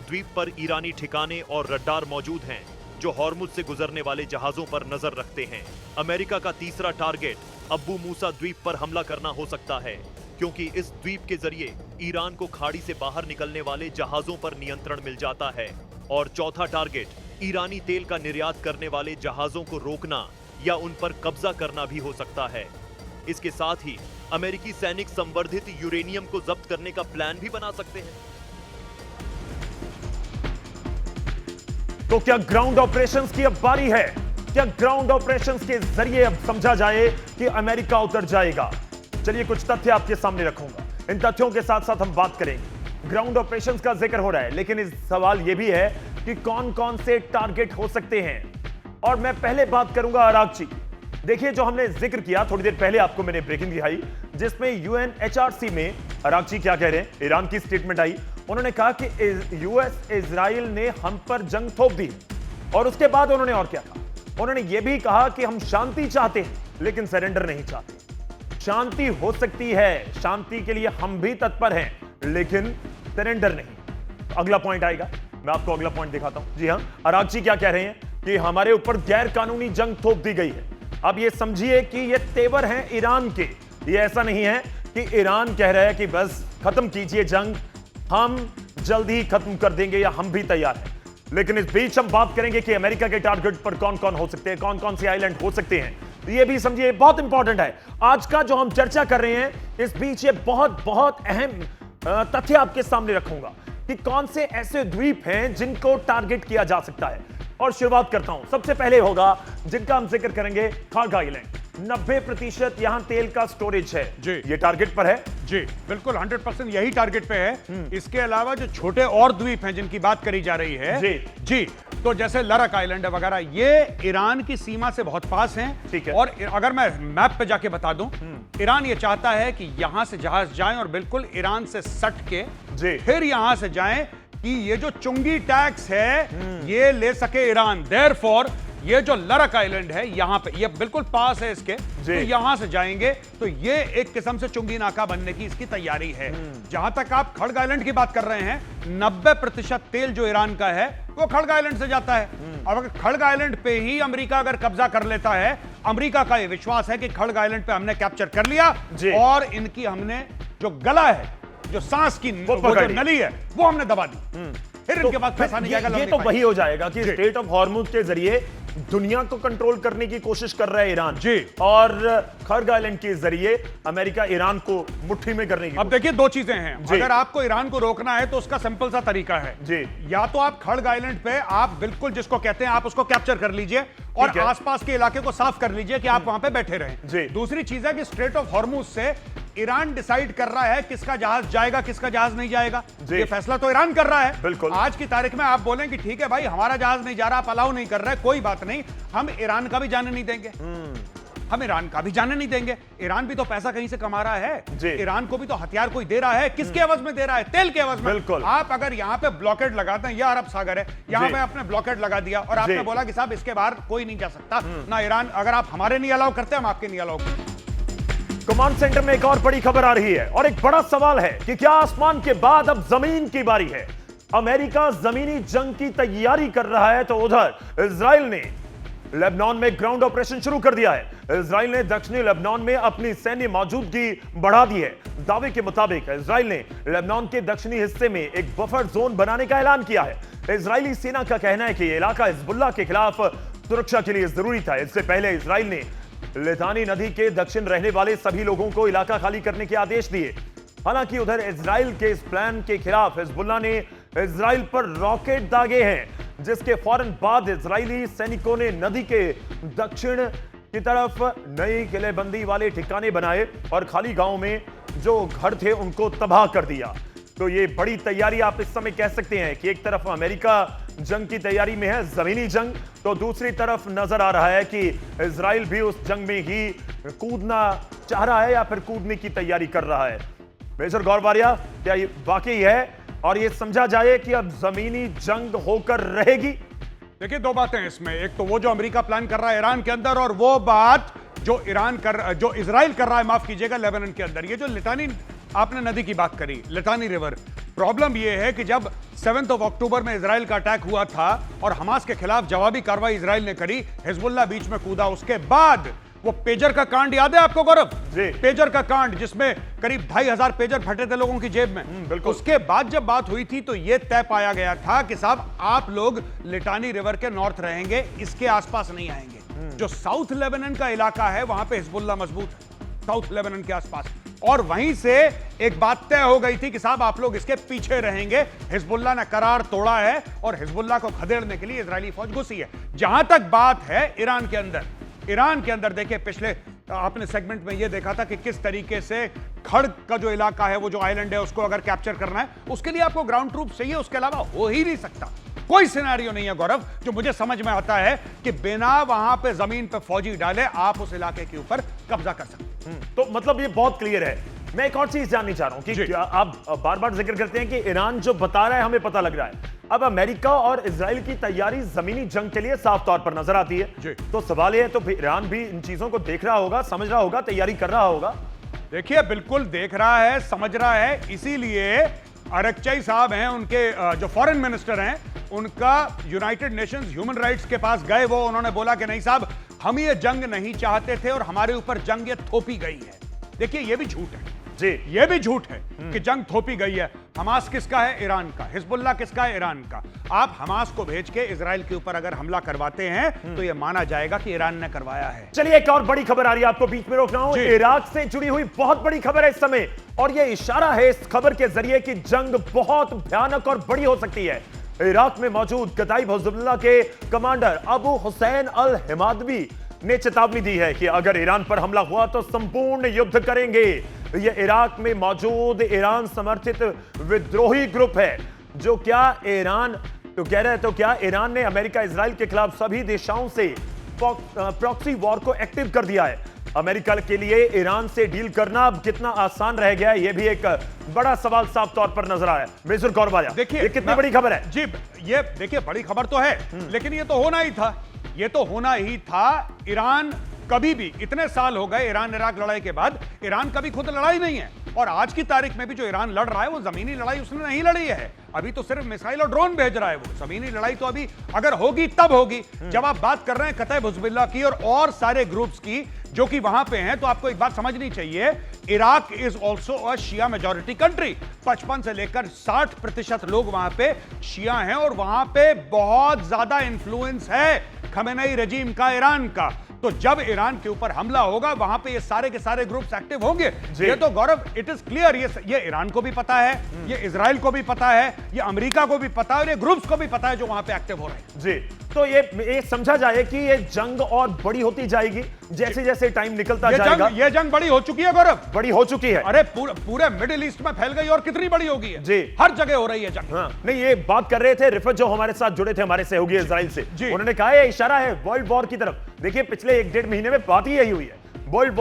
द्वीप पर ईरानी ठिकाने और रडार मौजूद हैं, जो हॉर्मुज से गुजरने वाले जहाजों पर नजर रखते हैं। अमेरिका का तीसरा टारगेट अब्बू मूसा द्वीप पर हमला करना हो सकता है, क्योंकि इस द्वीप के जरिए ईरान को खाड़ी से बाहर निकलने वाले जहाजों पर नियंत्रण मिल जाता है। और चौथा टारगेट ईरानी तेल का निर्यात करने वाले जहाजों को रोकना या उन पर कब्जा करना भी हो सकता है। इसके साथ ही अमेरिकी सैनिक संवर्धित यूरेनियम को जब्त करने का प्लान भी बना सकते हैं। तो क्या ग्राउंड ऑपरेशंस की अब बारी है? क्या ग्राउंड ऑपरेशंस के जरिए अब समझा जाए कि अमेरिका उतर जाएगा? चलिए कुछ तथ्य आपके सामने रखूंगा, इन तथ्यों के साथ साथ हम बात करेंगे। ग्राउंड ऑपरेशंस का जिक्र हो रहा है, लेकिन इस सवाल यह भी है कि कौन कौन से टारगेट हो सकते हैं। और मैं पहले बात करूंगा अरागची। देखिए, जो हमने जिक्र किया थोड़ी देर पहले, आपको मैंने ब्रेकिंग दिखाई, जिसमें यूएनएचआरसी में अरागची क्या कह रहे हैं, ईरान की स्टेटमेंट आई। उन्होंने कहा कि यूएस इजराइल ने हम पर जंग थोप दी। और उसके बाद उन्होंने और क्या कहा, उन्होंने यह भी कहा कि हम शांति चाहते हैं लेकिन सरेंडर नहीं चाहते। शांति हो सकती है, शांति के लिए हम भी तत्पर हैं, लेकिन सरेंडर नहीं। अगला पॉइंट आएगा, मैं आपको अगला पॉइंट दिखाता हूं। जी हां, अरागची क्या कह रहे हैं कि हमारे ऊपर गैर कानूनी जंग थोप दी गई है। अब ये समझिए कि ये तेवर हैं ईरान के। ये ऐसा नहीं है कि ईरान कह रहा है कि बस खत्म कीजिए जंग, हम जल्दी ही खत्म कर देंगे या हम भी तैयार हैं। लेकिन इस बीच हम बात करेंगे कि अमेरिका के टारगेट पर कौन कौन हो सकते हैं, कौन कौन से आइलैंड हो सकते हैं। ये भी समझिए, बहुत इंपॉर्टेंट है आज का जो हम चर्चा कर रहे हैं। इस बीच ये बहुत बहुत अहम तथ्य आपके सामने रखूंगा कि कौन से ऐसे द्वीप हैं जिनको टारगेट किया जा सकता है। और शुरुआत करता हूं, सबसे पहले होगा जिनका हम जिक्र करेंगे, खार्ग आइलैंड। 90% यहां तेल का स्टोरेज है जी, ये टारगेट पर है जी, बिल्कुल 100% यही टारगेट पे है। इसके अलावा जो छोटे और द्वीप हैं जिनकी बात करी जा रही है, जी, तो जैसे लरक आइलैंड वगैरह, ये ईरान की सीमा से बहुत पास हैं। ठीक है। और अगर मैं मैप पे जाके बता दूं, ईरान ये चाहता है कि यहां से जहाज जाएं और बिल्कुल ईरान से सट के फिर यहां से जाएं कि ये जो चुंगी टैक्स है ये ले सके ईरान। देयरफॉर ये जो लरक आइलैंड है यहां पे, ये बिल्कुल पास है इसके, तो यहां से जाएंगे तो ये एक किस्म से चुंगी नाका बनने की इसकी तैयारी है। जहां तक आप खड़ग आइलैंड की बात कर रहे हैं, 90% तेल जो ईरान का है वो खड़ग आइलैंड से जाता है। अब अगर खड़ग आइलैंड पे ही अमेरिका अगर कब्जा कर लेता है, अमेरिका का यह विश्वास है कि खड़ग आइलैंड पे हमने कैप्चर कर लिया और इनकी हमने जो गला है, जो सांस की वो जो नली है, वो हमने दबा दी, फिर इनके पास पैसा नहीं जाएगा। ये तो वही हो जाएगा कि स्ट्रेट ऑफ हॉर्मुज के जरिए दुनिया को कंट्रोल करने की कोशिश कर रहा है ईरान जी, और खड़ग आइलैंड के जरिए अमेरिका ईरान को मुट्ठी में करने की। अब देखिए दो चीजें हैं, अगर आपको ईरान को रोकना है तो उसका सिंपल सा तरीका है जी, या तो आप खड़ग आइलैंड पे आप बिल्कुल जिसको कहते हैं आप उसको कैप्चर कर लीजिए और आसपास के इलाके को साफ कर लीजिए कि आप वहां पे बैठे रहें। दूसरी चीज है कि स्ट्रेट ऑफ हॉर्मुज से ईरान डिसाइड कर रहा है किसका जहाज जाएगा, किसका जहाज नहीं जाएगा। ये फैसला तो ईरान कर रहा है। बिल्कुल। आज की तारीख में आप बोलें कि ठीक है भाई हमारा जहाज नहीं जा रहा, आप अलाउ नहीं कर रहे, कोई बात नहीं, हम ईरान का भी जाने नहीं देंगे, हम ईरान का भी जाने नहीं देंगे। ईरान भी तो पैसा कहीं से कमा रहा है, ईरान को भी तो हथियार कोई दे रहा है, किसके एवज में दे रहा है? तेल के एवज में। बिल्कुल। आप अगर यहाँ पे ब्लॉकेड लगाते हैं, यह अरब सागर है, यहाँ पे आपने ब्लॉकेड लगा दिया और आपने बोला कि साहब इसके बाहर कोई नहीं जा सकता ना ईरान, अगर आप हमारे नहीं अलाउ करते हम आपके नहीं अलाउ करते। कमांड सेंटर में एक और बड़ी खबर आ रही है और एक बड़ा सवाल है कि क्या आसमान के बाद अब जमीन की बारी है? अमेरिका जमीनी जंग की तैयारी कर रहा है तो उधर इजराइल ने लेबनान में ग्राउंड ऑपरेशन शुरू कर दिया है। इजराइल ने दक्षिणी लेबनान में अपनी सैन्य मौजूदगी बढ़ा दी है। दावे के मुताबिक इजराइल ने लेबनान के दक्षिणी हिस्से में एक बफर जोन बनाने का ऐलान किया है। इजरायली सेना का कहना है कि यह इलाका हिजबुल्लाह के खिलाफ सुरक्षा के लिए जरूरी था। इससे पहले इजराइल ने लितानी नदी के दक्षिण रहने वाले सभी लोगों को इलाका खाली करने के आदेश दिए। हालांकि उधर इजराइल के इस प्लान के खिलाफ हिजबुल्लाह ने इजराइल पर रॉकेट दागे हैं, जिसके फौरन बाद इजरायली सैनिकों ने नदी के दक्षिण की तरफ नई किलेबंदी वाले ठिकाने बनाए और खाली गांव में जो घर थे उनको तबाह कर दिया। तो ये बड़ी तैयारी आप इस समय कह सकते हैं कि एक तरफ अमेरिका जंग की तैयारी में है, जमीनी जंग, तो दूसरी तरफ नजर आ रहा है कि इजराइल भी उस जंग में ही कूदना चाह रहा है या फिर कूदने की तैयारी कर रहा है। मेजर गौरवारिया, क्या ये वाकई है और ये समझा जाए कि अब जमीनी जंग होकर रहेगी? देखिए दो बातें इसमें, एक तो वो जो अमेरिका प्लान कर रहा है ईरान के अंदर, और वो बात जो इजराइल कर रहा है, माफ कीजिएगा, लेबनान के अंदर। ये जो लिटानी आपने नदी की बात करी, लिटानी रिवर, प्रॉब्लम यह है कि जब 7 अक्टूबर में इजराइल का अटैक हुआ था और हमास के खिलाफ जवाबी कार्रवाई इजराइल ने करी, हिजबुल्लाह बीच में कूदा, उसके बाद वो पेजर का कांड याद है आपको गौरव? पेजर का कांड जिसमें करीब 2500 पेजर फटे थे लोगों की जेब में। बिल्कुल। उसके बाद जब बात हुई थी तो यह तय पाया गया था कि साहब आप लोग लिटानी रिवर के नॉर्थ रहेंगे, इसके आसपास नहीं आएंगे। जो साउथ लेबनान का इलाका है वहां पे हिजबुल्लाह मजबूत है, साउथ लेबनान के आसपास, और वहीं से एक बात तय हो गई थी कि साहब आप लोग इसके पीछे रहेंगे। हिजबुल्लाह ने करार तोड़ा है और हिजबुल्लाह को खदेड़ने के लिए इजरायली फौज घुसी है। जहां तक बात है ईरान के अंदर देखिए, पिछले आपने सेगमेंट में यह देखा था कि किस तरीके से खड़ग का जो इलाका है, वो जो आइलैंड है, उसको अगर कैप्चर करना है उसके लिए आपको ग्राउंड ट्रूप चाहिए, उसके अलावा हो ही नहीं सकता। कोई सिनेरियो नहीं है गौरव जो मुझे समझ में आता है कि बिना वहां पे जमीन पे फौजी डाले आप उस इलाके के ऊपर कब्जा कर सकते। तो मतलब ये बहुत क्लियर है। मैं एक और चीज जाननी चाह रहा हूं कि क्या आप बार बार जिक्र करते हैं कि ईरान जो बता रहा है हमें पता लग रहा है, अब अमेरिका और इजराइल की तैयारी जमीनी जंग के लिए साफ तौर पर नजर आती है। तो सवाल यह है, तो ईरान भी इन चीजों को देख रहा होगा, समझ रहा होगा, तैयारी कर रहा होगा? देखिए बिल्कुल देख रहा है, समझ रहा है, इसीलिए अरकचाई साहब हैं, उनके जो फॉरेन मिनिस्टर हैं, उनका यूनाइटेड नेशंस ह्यूमन राइट्स के पास गए, वो उन्होंने बोला कि नहीं साहब हम ये जंग नहीं चाहते थे और हमारे ऊपर जंग ये थोपी गई है। देखिए ये भी झूठ है जी, ये भी झूठ है कि जंग थोपी गई है। हमास किसका है? ईरान का। हिजबुल्लाह किसका है? ईरान का। आप हमास को भेज के इजराइल के ऊपर अगर हमला करवाते हैं तो यह माना जाएगा कि ईरान ने करवाया है। चलिए एक और बड़ी खबर आ रही है, आपको बीच में रोक रहा हूं। इराक से जुड़ी हुई बहुत बड़ी खबर है इस समय, और यह इशारा है इस खबर के जरिए कि जंग बहुत भयानक और बड़ी हो सकती है। इराक में मौजूद कताइब हिजबुल्लाह के कमांडर अबू हुसैन अल हिमादवी ने चेतावनी दी है कि अगर ईरान पर हमला हुआ तो संपूर्ण युद्ध करेंगे। यह इराक में मौजूद ईरान समर्थित विद्रोही ग्रुप है। जो क्या ईरान तो कह रहे हैं, तो क्या ईरान ने अमेरिका इजराइल के खिलाफ सभी देशों से प्रॉक्सी वॉर को एक्टिव कर दिया है। अमेरिका के लिए ईरान से डील करना अब कितना आसान रह गया है, यह भी एक बड़ा सवाल साफ तौर पर नजर आया। मेजर गौरवालिया, देखिए ये कितनी बड़ी खबर है? जी ये देखिए बड़ी खबर तो है, लेकिन ये तो होना ही था। ये तो होना ही था। ईरान कभी भी, इतने साल हो गए ईरान इराक लड़ाई के बाद, ईरान कभी खुद लड़ाई नहीं है। और आज की तारीख में भी जो ईरान लड़ रहा है वो जमीनी लड़ाई उसने नहीं लड़ी है, अभी तो सिर्फ मिसाइल और ड्रोन भेज रहा है। वो जमीनी लड़ाई तो अभी अगर होगी तब होगी। जब आप बात कर रहे हैं कतईब हिजबुल्लाह की और सारे ग्रुप्स की जो कि वहां पे हैं, तो आपको एक बात समझनी चाहिए, Iraq is also a Shia majority country. 55 से लेकर 60% लोग वहां पे शिया हैं और वहां पे बहुत ज्यादा इंफ्लुएंस है खमेनेई रेजिम का, ईरान का। तो जब ईरान के ऊपर हमला होगा वहां पे ये सारे के सारे ग्रुप्स एक्टिव होंगे। ये तो गौरव इट इज क्लियर, ये ईरान को भी पता है, ये इजराइल को भी पता है, ये अमेरिका को भी पता है और ये ग्रुप्स को भी पता है जो वहां पे एक्टिव हो रहे हैं। जी, तो ये समझा जाए कि ये जंग और बड़ी होती जाएगी जैसे जैसे टाइम निकलता जाएगा। ये जंग बड़ी हो चुकी है गौरव, बड़ी हो चुकी है। अरे पूरे मिडिल ईस्ट में फैल गई और कितनी बड़ी होगी है जी, हर जगह हो रही है जंग। हाँ, नहीं ये बात कर रहे थे रिफत जो हमारे साथ जुड़े थे, हमारे सहयोगी इजराइल से, उन्होंने कहा है इशारा है वर्ल्ड वॉर की तरफ। देखिए पिछले 1-1.5 महीने में बात ही यही हुई है, वर्ल्ड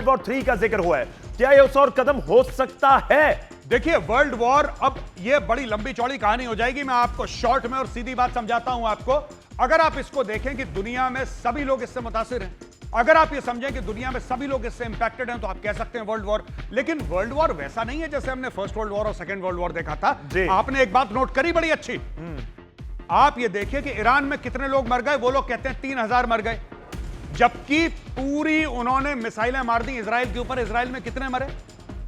वॉर 3 का जिक्र हुआ है। क्या ये उस और कदम हो सकता है? देखिए वर्ल्ड वॉर, अब ये बड़ी लंबी चौड़ी कहानी हो जाएगी, मैं आपको शॉर्ट में और सीधी बात समझाता हूं आपको। अगर आप इसको देखें कि दुनिया में सभी लोग इससे मुतासिर हैं, अगर आप ये समझें कि दुनिया में सभी लोग इससे इंपैक्टेड हैं, तो आप कह सकते हैं वर्ल्ड वॉर। लेकिन वर्ल्ड वॉर वैसा नहीं है जैसे हमने फर्स्ट वर्ल्ड वॉर और सेकंड वर्ल्ड वॉर देखा था। आपने एक बात नोट करी बड़ी अच्छी, आप ये देखिए कि ईरान में कितने लोग मर गए, वो लोग कहते हैं 3000 मर गए, जबकि पूरी उन्होंने मिसाइलें मार दी इजराइल के ऊपर। इजराइल में कितने मरे?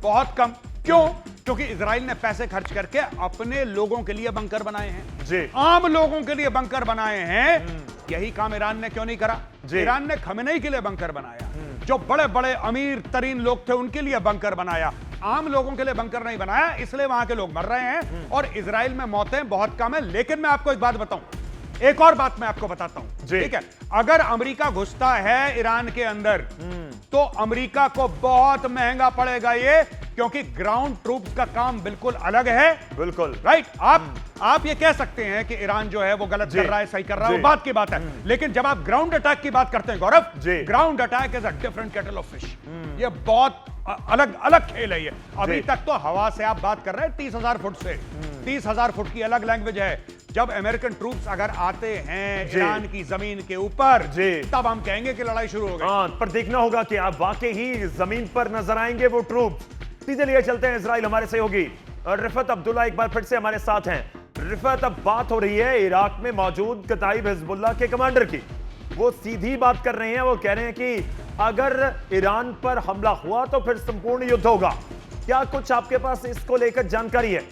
बहुत कम। क्यों? क्योंकि इजराइल ने पैसे खर्च करके अपने लोगों के लिए बंकर बनाए हैं जी, आम लोगों के लिए बंकर बनाए हैं। यही काम ईरान ने क्यों नहीं करा? ईरान ने खमेनेई के लिए बंकर बनाया, जो बड़े बड़े अमीर तरीन लोग थे उनके लिए बंकर बनाया, आम लोगों के लिए बंकर नहीं बनाया, इसलिए वहां के लोग मर रहे हैं और इजराइल में मौतें बहुत कम है। लेकिन मैं आपको एक बात बताऊं, एक और बात मैं आपको बताता हूं, ठीक है? अगर अमेरिका घुसता है ईरान के अंदर तो अमेरिका को बहुत महंगा पड़ेगा ये, क्योंकि ग्राउंड ट्रूप्स का काम बिल्कुल अलग है। बिल्कुल राइट। आप ये कह सकते हैं कि ईरान जो है वो गलत कर रहा है, सही कर रहा है, वो बात की बात है। लेकिन जब आप ग्राउंड अटैक की बात करते हैं Gaurav, ground attack is a different kettle of fish. ये बहुत अलग अलग खेल है ये। अभी तक तो हवा से आप बात कर रहे हैं 30,000 फुट से, 30,000 फुट की अलग लैंग्वेज है। जब अमेरिकन ट्रूप्स अगर आते हैं ईरान की जमीन के ऊपर, तब हम कहेंगे कि लड़ाई शुरू हो गई। हाँ, पर देखना होगा कि आप वाकई ही जमीन पर नजर आएंगे वो ट्रूप्स। सीधे लिए चलते हैं इजराइल, हमारे सहयोगी रिफत अब्दुल्ला एक बार फिर से हमारे साथ हैं। रिफत, अब बात हो रही है इराक में मौजूद कताइब हिजबुल्लाह के कमांडर की। वो सीधी बात कर रहे हैं, वो कह रहे हैं कि अगर ईरान पर हमला हुआ तो फिर संपूर्ण युद्ध होगा। क्या कुछ आपके पास इसको लेकर जानकारी है?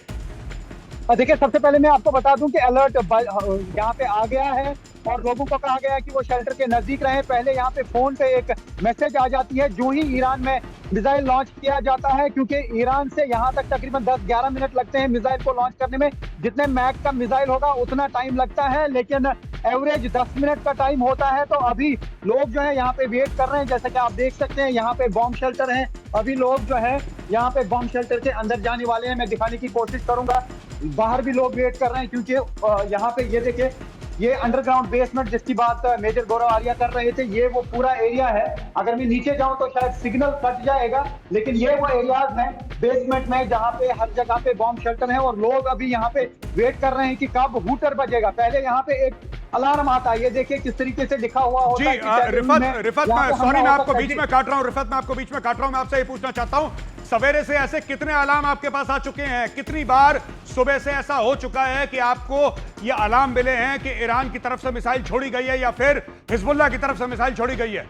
देखिए, सबसे पहले मैं आपको बता दूं कि अलर्ट यहाँ पे आ गया है और लोगों को कहा गया है कि वो शेल्टर के नजदीक रहें। पहले यहाँ पे फोन पे एक मैसेज आ जाती है जो ही ईरान में मिसाइल लॉन्च किया जाता है, क्योंकि ईरान से यहाँ तक तकरीबन 10-11 मिनट लगते हैं मिसाइल को लॉन्च करने में। जितने मैक का मिसाइल होगा उतना टाइम लगता है, लेकिन एवरेज 10 मिनट का टाइम होता है। तो अभी लोग जो है यहाँ पे वेट कर रहे हैं, जैसे कि आप देख सकते हैं यहाँ पे बॉम्ब शेल्टर है। अभी लोग जो है यहाँ पे बॉम्ब शेल्टर के अंदर जाने वाले हैं, मैं दिखाने की कोशिश करूंगा। बाहर भी लोग वेट कर रहे हैं, क्योंकि यहाँ पे ये देखिए, ये अंडरग्राउंड बेसमेंट जिसकी बात मेजर गौरव आर्या कर रहे थे, ये वो पूरा एरिया है। अगर मैं नीचे जाऊं तो शायद सिग्नल कट जाएगा, लेकिन ये वो एरियाज हैं बेसमेंट में जहां पे हर जगह पे बॉम्ब शेल्टर है और लोग अभी यहाँ पे वेट कर रहे हैं कि कब हूटर बजेगा। पहले यहाँ पे एक अलार्म आता है, ये देखिए किस तरीके से लिखा हुआ होता है। रिफत, सॉरी मैं आपको बीच में काट रहा हूँ, रिफत मैं आपको बीच में काट रहा हूँ। मैं आपसे ये पूछना चाहता हूँ, सवेरे से ऐसे कितने अलार्म आपके पास आ चुके हैं? कितनी बार सुबह से ऐसा हो चुका है कि आपको ये अलार्म मिले हैं कि ईरान की तरफ से मिसाइल छोड़ी गई है या फिर हिजबुल्लाह की तरफ से मिसाइल छोड़ी गई है?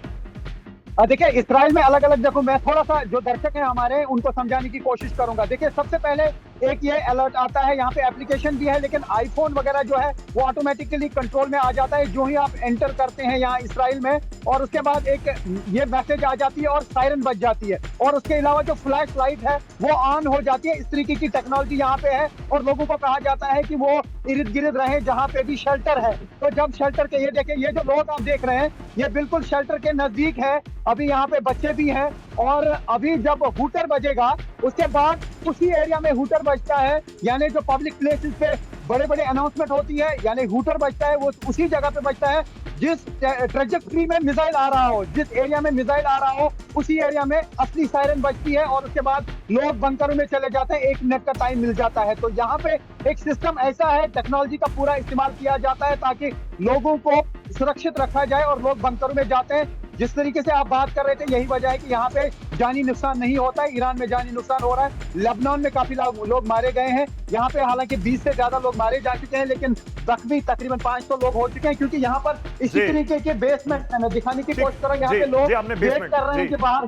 देखिए, इसराइल में अलग अलग, देखो मैं थोड़ा सा जो दर्शक हैं हमारे उनको समझाने की कोशिश करूंगा। देखिए, सबसे पहले एक ये अलर्ट आता है, यहाँ पे एप्लीकेशन भी है, लेकिन आईफोन वगैरह जो है वो ऑटोमेटिकली कंट्रोल में आ जाता है जो ही आप एंटर करते हैं यहाँ इसराइल में। और उसके बाद एक ये मैसेज आ जाती है और सायरन बज जाती है, और उसके अलावा जो फ्लैश लाइट है वो ऑन हो जाती है। इस तरीके की टेक्नोलॉजी यहाँ पे है और लोगों को कहा जाता है कि वो इर्द गिर्द रहे जहाँ पे भी शेल्टर है। तो जब शेल्टर के, ये देखिए, ये जो लोग आप देख रहे हैं ये बिल्कुल शेल्टर के नजदीक है। अभी यहाँ पे बच्चे भी हैं, और अभी जब हूटर बजेगा उसके बाद उसी एरिया में हूटर बजता है, यानी जो पब्लिक प्लेसेस पे बड़े बड़े अनाउंसमेंट होती है, यानी हूटर बजता है, वो उसी जगह पे बजता है जिस ट्रेजेक्टरी में मिसाइल आ रहा हो, जिस एरिया में मिसाइल आ रहा हो उसी एरिया में असली सायरन बजती है और उसके बाद लोग बंकरों में चले जाते हैं, 1 मिनट का टाइम मिल जाता है। तो यहाँ पे एक सिस्टम ऐसा है, टेक्नोलॉजी का पूरा इस्तेमाल किया जाता है ताकि लोगों को सुरक्षित रखा जाए और लोग बंकरों में जाते हैं। जिस तरीके से आप बात कर रहे थे, यही वजह है कि यहाँ पे जानी नुकसान नहीं होता है। ईरान में जानी नुकसान हो रहा है, लेबनान में काफी लोग मारे गए हैं, यहाँ पे हालांकि 20 से ज्यादा लोग मारे जा चुके हैं, लेकिन जख्मी तकरीबन 500 लोग हो चुके हैं, क्योंकि यहाँ पर इसी तरीके के बेसमेंट में दिखाने की कोशिश करो, यहाँ पे लोग वेट कर रहे हैं कि बाहर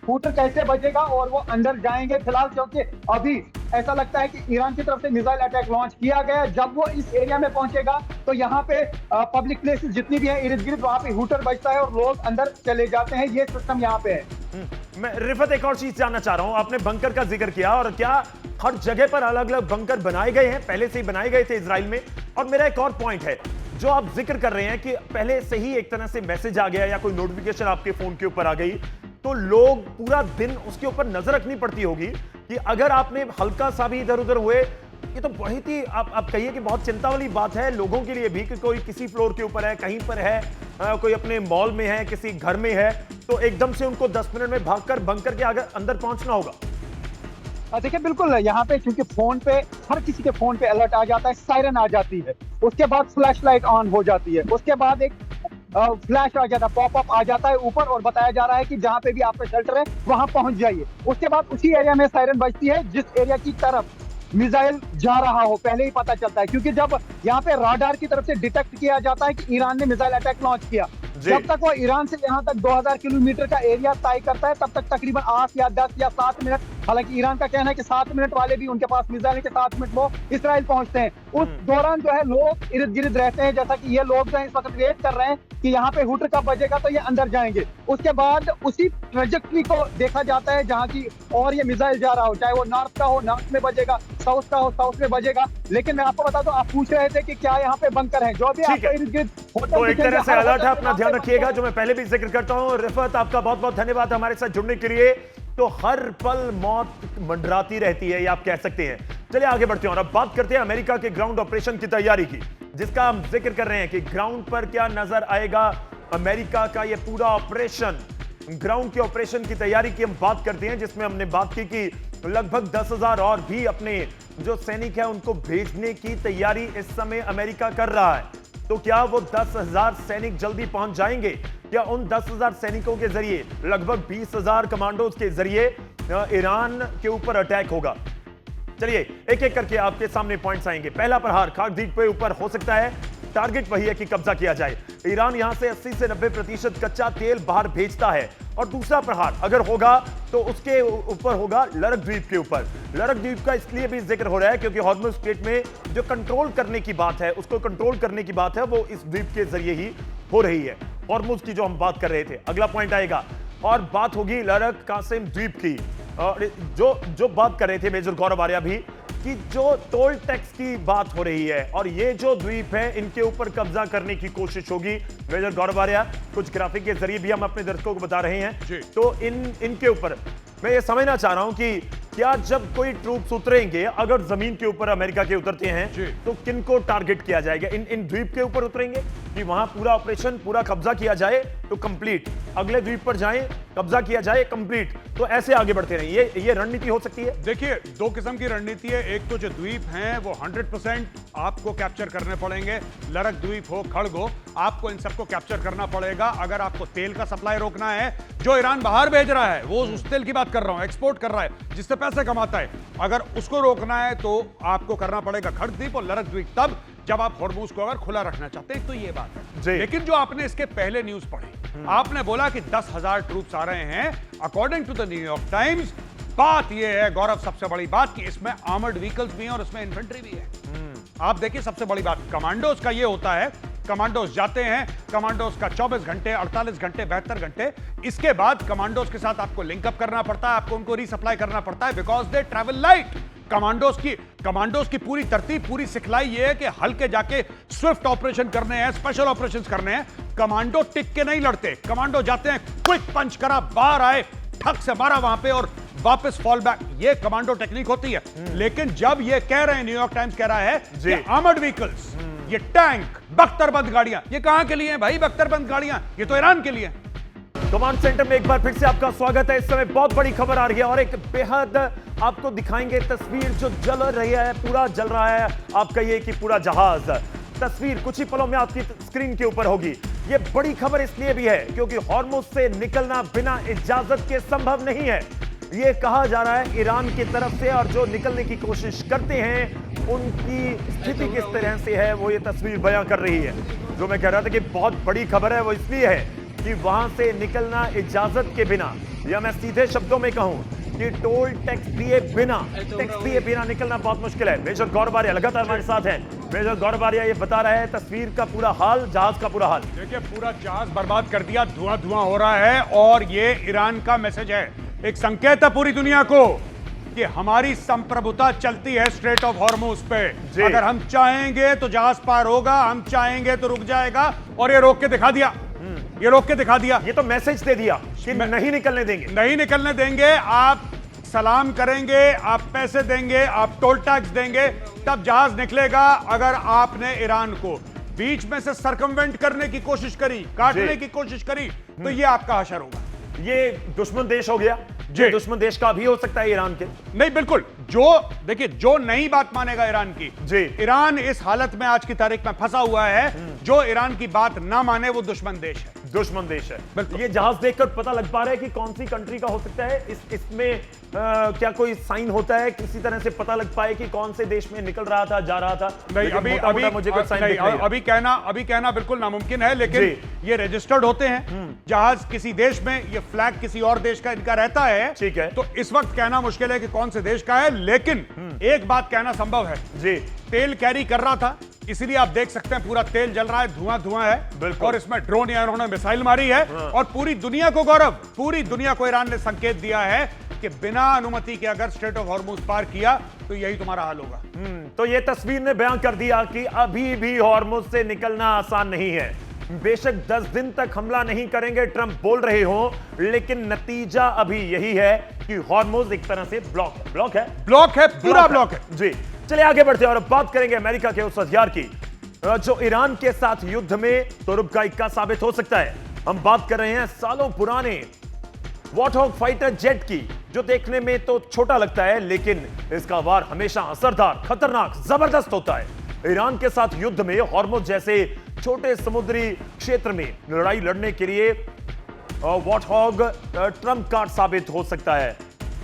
हूटर कैसे बजेगा और वो अंदर जाएंगे। फिलहाल क्योंकि अभी ऐसा लगता है कि ईरान की तरफ से मिसाइल अटैक लॉन्च किया गया, जब वो इस एरिया में पहुंचेगा तो यहाँ पे पब्लिक प्लेसेस जितनी भी है इर्द गिर्द, वहां पे हूटर बजता है और लोग अंदर चले जाते हैं। ये सिस्टम यहाँ पे है। मैं रिफत एक और चीज जानना चाह रहा हूं, आपने बंकर का जिक्र किया और क्या हर जगह पर अलग अलग बंकर बनाए गए हैं, पहले से ही बनाए गए थे इजराइल में? और मेरा एक और पॉइंट है, जो आप जिक्र कर रहे हैं कि पहले से ही एक तरह से मैसेज आ गया या कोई नोटिफिकेशन आपके फोन के ऊपर आ गई, तो लोग पूरा दिन उसके ऊपर नजर रखनी पड़ती होगी कि अगर आपने हल्का सा भी इधर उधर हुए, ये तो बहुत ही आप कहिए कि बहुत चिंता वाली बात है लोगों के लिए भी कि कोई किसी फ्लोर के ऊपर है, कहीं पर है, कोई अपने मॉल में है, किसी घर में है, तो एकदम से उनको 10 मिनट में भागकर बंकर के आगे अंदर पहुंचना होगा। देखिए बिल्कुल, यहाँ पे क्योंकि फोन पे हर किसी के फोन पे अलर्ट आ जाता है, सायरन आ जाती है, उसके बाद फ्लैश लाइट ऑन हो जाती है, उसके बाद एक फ्लैश आ जाता है, पॉपअप आ जाता है ऊपर और बताया जा रहा है कि जहां पे भी आपका शेल्टर है वहां पहुंच जाइए। उसके बाद उसी एरिया में सायरन बजती है जिस एरिया की तरफ मिसाइल जा रहा हो, पहले ही पता चलता है, क्योंकि जब यहाँ पे राडार की तरफ से डिटेक्ट किया जाता है कि ईरान ने मिसाइल अटैक लॉन्च किया, जब तक वो ईरान से यहाँ तक 2000 किलोमीटर का एरिया तय करता है, तब तक तकरीबन 8 या 10 या 7 मिनट, हालांकि ईरान का कहना है कि 7 मिनट वाले भी उनके पास मिसाइल है कि 7 मिनट वो इसराइल पहुंचते हैं। उस दौरान जो है लोग इर्द गिर्द रहते हैं, जैसा कि ये लोग जो है इस वक्त वेट कर रहे हैं कि यहाँ पे हूटर कब बजेगा तो ये अंदर जाएंगे। उसके बाद उसी ट्रेजेक्टरी को देखा जाता है जहाँ की और ये मिसाइल जा रहा हो, चाहे वो नॉर्थ का हो नॉर्थ में बजेगा, साउथ का हो साउथ में बजेगा। लेकिन मैं आपको बता दूं, आप पूछ रहे थे कि क्या यहाँ पे बंकर है, जो भी आपको इर्द गिर्द तो एक तरह से अलर्ट है, अपना ध्यान रखिएगा, जो मैं पहले भी जिक्र करता हूं। रिफत, आपका बहुत बहुत धन्यवाद हमारे साथ जुड़ने के लिए। तो हर पल मौत मंडराती रहती है, ये आप कह सकते हैं। चलिए आगे बढ़ते हैं और अब बात करते हैं अमेरिका के ग्राउंड ऑपरेशन की तैयारी की, जिसका हम जिक्र कर रहे हैं कि ग्राउंड पर क्या नजर आएगा अमेरिका का ये पूरा ऑपरेशन। ग्राउंड के ऑपरेशन की तैयारी की हम बात करते हैं, जिसमें हमने बात की कि लगभग 10,000 और भी अपने जो सैनिक है उनको भेजने की तैयारी इस समय अमेरिका कर रहा है। तो क्या वो 10,000 सैनिक जल्दी पहुंच जाएंगे? क्या उन 10,000 सैनिकों के जरिए लगभग 20,000 कमांडोज के जरिए ईरान के ऊपर अटैक होगा? चलिए एक एक करके आपके सामने पॉइंट्स आएंगे। पहला प्रहार खाक द्वीप के ऊपर हो सकता है, टारगेट वही है कि कब्जा किया जाए। ईरान यहां से 80 से 90% कच्चा तेल बाहर भेजता है। और दूसरा प्रहार अगर होगा तो उसके ऊपर होगा लरक द्वीप के ऊपर। लरक द्वीप का इसलिए भी जिक्र हो रहा है क्योंकि हॉर्मुज स्ट्रेट में जो कंट्रोल करने की बात है, उसको कंट्रोल करने की बात है, वो इस द्वीप के जरिए ही हो रही है, हॉर्मुज की जो हम बात कर रहे थे। अगला पॉइंट आएगा और बात होगी लरक कासिम द्वीप की, और जो बात कर रहे थे मेजर गौरव आर्या भी, कि जो टोल टैक्स की बात हो रही है और ये जो द्वीप है इनके ऊपर कब्जा करने की कोशिश होगी। मेजर गौरव आर्या, कुछ ग्राफिक के जरिए भी हम अपने दर्शकों को बता रहे हैं। तो इनके ऊपर मैं ये समझना चाह रहा हूं कि क्या जब कोई ट्रूप्स उतरेंगे, अगर जमीन के ऊपर अमेरिका के उतरते हैं, तो किनको टारगेट किया जाएगा? इन द्वीप के ऊपर उतरेंगे कि वहां पूरा ऑपरेशन पूरा कब्जा किया जाए तो कंप्लीट, अगले द्वीप पर जाएं कब्जा किया जाए कंप्लीट, तो ऐसे आगे बढ़ते रहे। ये रणनीति हो सकती है। देखिए, दो किस्म की रणनीति है। एक तो जो द्वीप हैं वो 100% आपको कैप्चर करने पड़ेंगे। लरक द्वीप हो, खड़ग हो, आपको इन सबको कैप्चर करना पड़ेगा। अगर आपको तेल का सप्लाई रोकना है, जो ईरान बाहर भेज रहा है, वो उस तेल की बात कर रहा हूं, एक्सपोर्ट कर रहा है, जिससे पैसे कमाता है, अगर उसको रोकना है तो आपको करना पड़ेगा खड़ग द्वीप और लरक द्वीप, तब जब आप हॉर्मुज को अगर खुला रखना चाहते हैं। तो ये बात है। लेकिन जो आपने इसके पहले न्यूज पढ़ी, आपने बोला कि 10,000 ट्रूप्स आ रहे हैं according to the New York Times. बात यह है गौरव, सबसे बड़ी बात, कि इसमें आर्मर्ड व्हीकल्स भी हैं और इसमें इन्फेंट्री भी है। आप देखिए, सबसे बड़ी बात कमांडोज का यह होता है, कमांडोज जाते हैं, कमांडोज का 24 घंटे, 48 घंटे, 72 घंटे, इसके बाद कमांडोज के साथ आपको लिंकअप करना पड़ता है, आपको उनको रीसप्लाई करना पड़ता है, because they travel light. Commandos की पूरी तरतीब, पूरी सिखलाई ये है कि हल्के जाके स्विफ्ट ऑपरेशन करने हैं, स्पेशल ऑपरेशंस करने हैं। कमांडो टिक के नहीं लड़ते, कमांडो जाते हैं, क्विक पंच करा, बाहर आए, ठक से मारा वहां पे और वापस फॉल बैक, ये कमांडो टेक्निक होती है। लेकिन जब ये कह रहे हैं, न्यूयॉर्क टाइम्स कह रहा है कि आर्मर्ड व्हीकल्स, ये टैंक, बख्तरबंद गाड़ियां, ये कहां के लिए हैं भाई? बख्तरबंद गाड़ियां ये तो ईरान के लिए हैं। कमांड सेंटर में एक बार फिर से आपका स्वागत है। इस समय बहुत बड़ी खबर आ रही है और एक बेहद आपको दिखाएंगे तस्वीर जो जल रही है, पूरा जल रहा है। आप कहिए कि पूरा जहाज। तस्वीर कुछ ही पलों में आपकी स्क्रीन के ऊपर होगी। ये बड़ी खबर इसलिए भी है क्योंकि हॉर्मुज से निकलना बिना इजाजत के संभव नहीं है। ये कहा जा रहा है ईरान की तरफ से, और जो निकलने की कोशिश करते हैं उनकी स्थिति किस तरह से है वो ये तस्वीर बयां कर रही है। जो मैं कह रहा था कि बहुत बड़ी खबर है वो इसलिए है कि वहां से निकलना इजाजत के बिना, या मैं सीधे शब्दों में कहूं कि टोल टैक्स दिए बिना निकलना बहुत मुश्किल है। मेजर गौरव बारिया लगातार हमारे साथ हैं। मेजर गौरव बारिया ये बता रहे हैं तस्वीर का पूरा हाल, जहाज का पूरा हाल। देखिए, पूरा जहाज बर्बाद कर दिया, धुआं हो रहा है, और ये ईरान का मैसेज है, एक संकेत है पूरी दुनिया को कि हमारी संप्रभुता चलती है स्ट्रेट ऑफ हॉर्मुज पे। अगर हम चाहेंगे तो जहाज पार होगा, हम चाहेंगे तो रुक जाएगा, और ये रोक के दिखा दिया। ये रोक के दिखा दिया, ये तो मैसेज दे दिया कि नहीं निकलने देंगे, नहीं निकलने देंगे। आप सलाम करेंगे, आप पैसे देंगे, आप टोल टैक्स देंगे, तब जहाज निकलेगा। अगर आपने ईरान को बीच में से सर्कमवेंट करने की कोशिश करी, काटने की कोशिश करी, तो ये आपका हशर होगा। ये दुश्मन देश हो गया। जी, दुश्मन देश का भी हो सकता है ईरान के। नहीं, बिल्कुल। जो देखिए, जो नई बात मानेगा ईरान की, जी, ईरान इस हालत में आज की तारीख में फंसा हुआ है, जो ईरान की बात ना माने वो दुश्मन देश है। दुश्मन देश है, बिल्कुल। ये जहाज देखकर पता लग पा रहा है कि कौन सी कंट्री का हो सकता है। इसमें क्या कोई साइन होता है, किसी तरह से पता लग पाए कि कौन से देश में निकल रहा था, जा रहा था? नहीं, अभी कहना बिल्कुल नामुमकिन है, लेकिन ये रजिस्टर्ड होते हैं जहाज किसी देश में, ये फ्लैग किसी और देश का इनका रहता है। ठीक है, तो इस वक्त कहना मुश्किल है कि कौन से देश का है, लेकिन एक बात कहना संभव है। जी, तेल कैरी कर रहा था, इसीलिए आप देख सकते हैं पूरा तेल जल रहा है, धुआं है, और इसमें ड्रोन या उन्होंने मिसाइल मारी है। और पूरी दुनिया को गौरव, पूरी दुनिया को ईरान ने संकेत दिया है कि बिना अनुमति के अगर स्ट्रेट ऑफ हॉर्मुज पार किया तो यही तुम्हारा हाल होगा। तो ये तस्वीर ने बयां कर दिया कि अभी भी हॉर्मुज से निकलना आसान नहीं है। बेशक 10 दिन तक हमला नहीं करेंगे ट्रंप बोल रहे हो, लेकिन नतीजा अभी यही है कि हॉर्मुज एक तरह से ब्लॉक है, पूरा ब्लॉक है। जी, चलिए आगे बढ़ते हैं और अब बात करेंगे अमेरिका के उस हथियार की जो ईरान के साथ युद्ध में तुरुप का साबित हो सकता है। हम बात कर रहे हैं सालों पुराने वॉरहॉग फाइटर जेट की, जो देखने में तो छोटा लगता है, लेकिन इसका वार हमेशा असरदार, खतरनाक, जबरदस्त होता है। ईरान के साथ युद्ध में हॉर्मुज जैसे छोटे समुद्री क्षेत्र में लड़ाई लड़ने के लिए वॉरहॉग ट्रंप कार्ड साबित हो सकता है।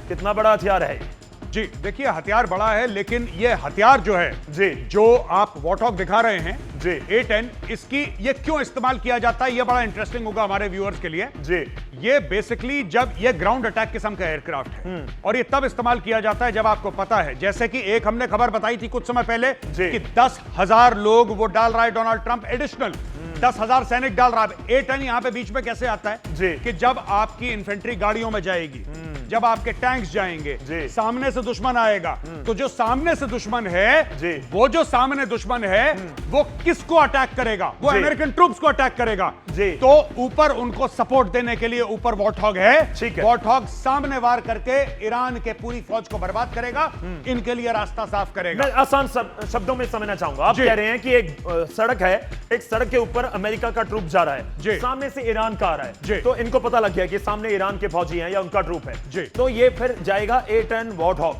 कितना बड़ा हथियार है? जी, देखिए, हथियार बड़ा है, लेकिन ये हथियार जो है, जी, जो आप वॉरहॉग दिखा रहे हैं, जी, A10, इसकी ये क्यों इस्तेमाल किया जाता है, ये बड़ा इंटरेस्टिंग होगा हमारे व्यूअर्स के लिए। जी, ये बेसिकली जब ये ग्राउंड अटैक किस्म का एयरक्राफ्ट है, और ये तब इस्तेमाल किया जाता है जब आपको पता है, जैसे कि एक हमने खबर बताई थी कुछ समय पहले कि 10,000 लोग वो डाल रहा है डोनाल्ड ट्रंप, एडिशनल 10,000 सैनिक डाल रहा है। A10 यहां पे बीच में कैसे आता है? जी, कि जब आपकी इन्फेंट्री गाड़ियों में जाएगी, जब आपके टैंक्स जाएंगे, सामने से दुश्मन आएगा, तो जो सामने से दुश्मन है, वो जो सामने दुश्मन है, वो किसको अटैक करेगा? वो अमेरिकन ट्रूप्स को अटैक करेगा। तो ऊपर उनको सपोर्ट देने के लिए ऊपर वॉरहॉग है। वॉरहॉग सामने वार करके ईरान के पूरी फौज को बर्बाद करेगा, इनके लिए रास्ता साफ करेगा। मैं आसान शब्दों में समझना चाहूंगा। आप कह रहे हैं कि एक सड़क है, एक सड़क के ऊपर अमेरिका का ट्रूप जा रहा है, सामने से ईरान का आ रहा है, तो इनको पता लग गया कि सामने ईरान के फौजी हैं या उनका ट्रूप है, तो ये फिर जाएगा A10 वॉरहॉग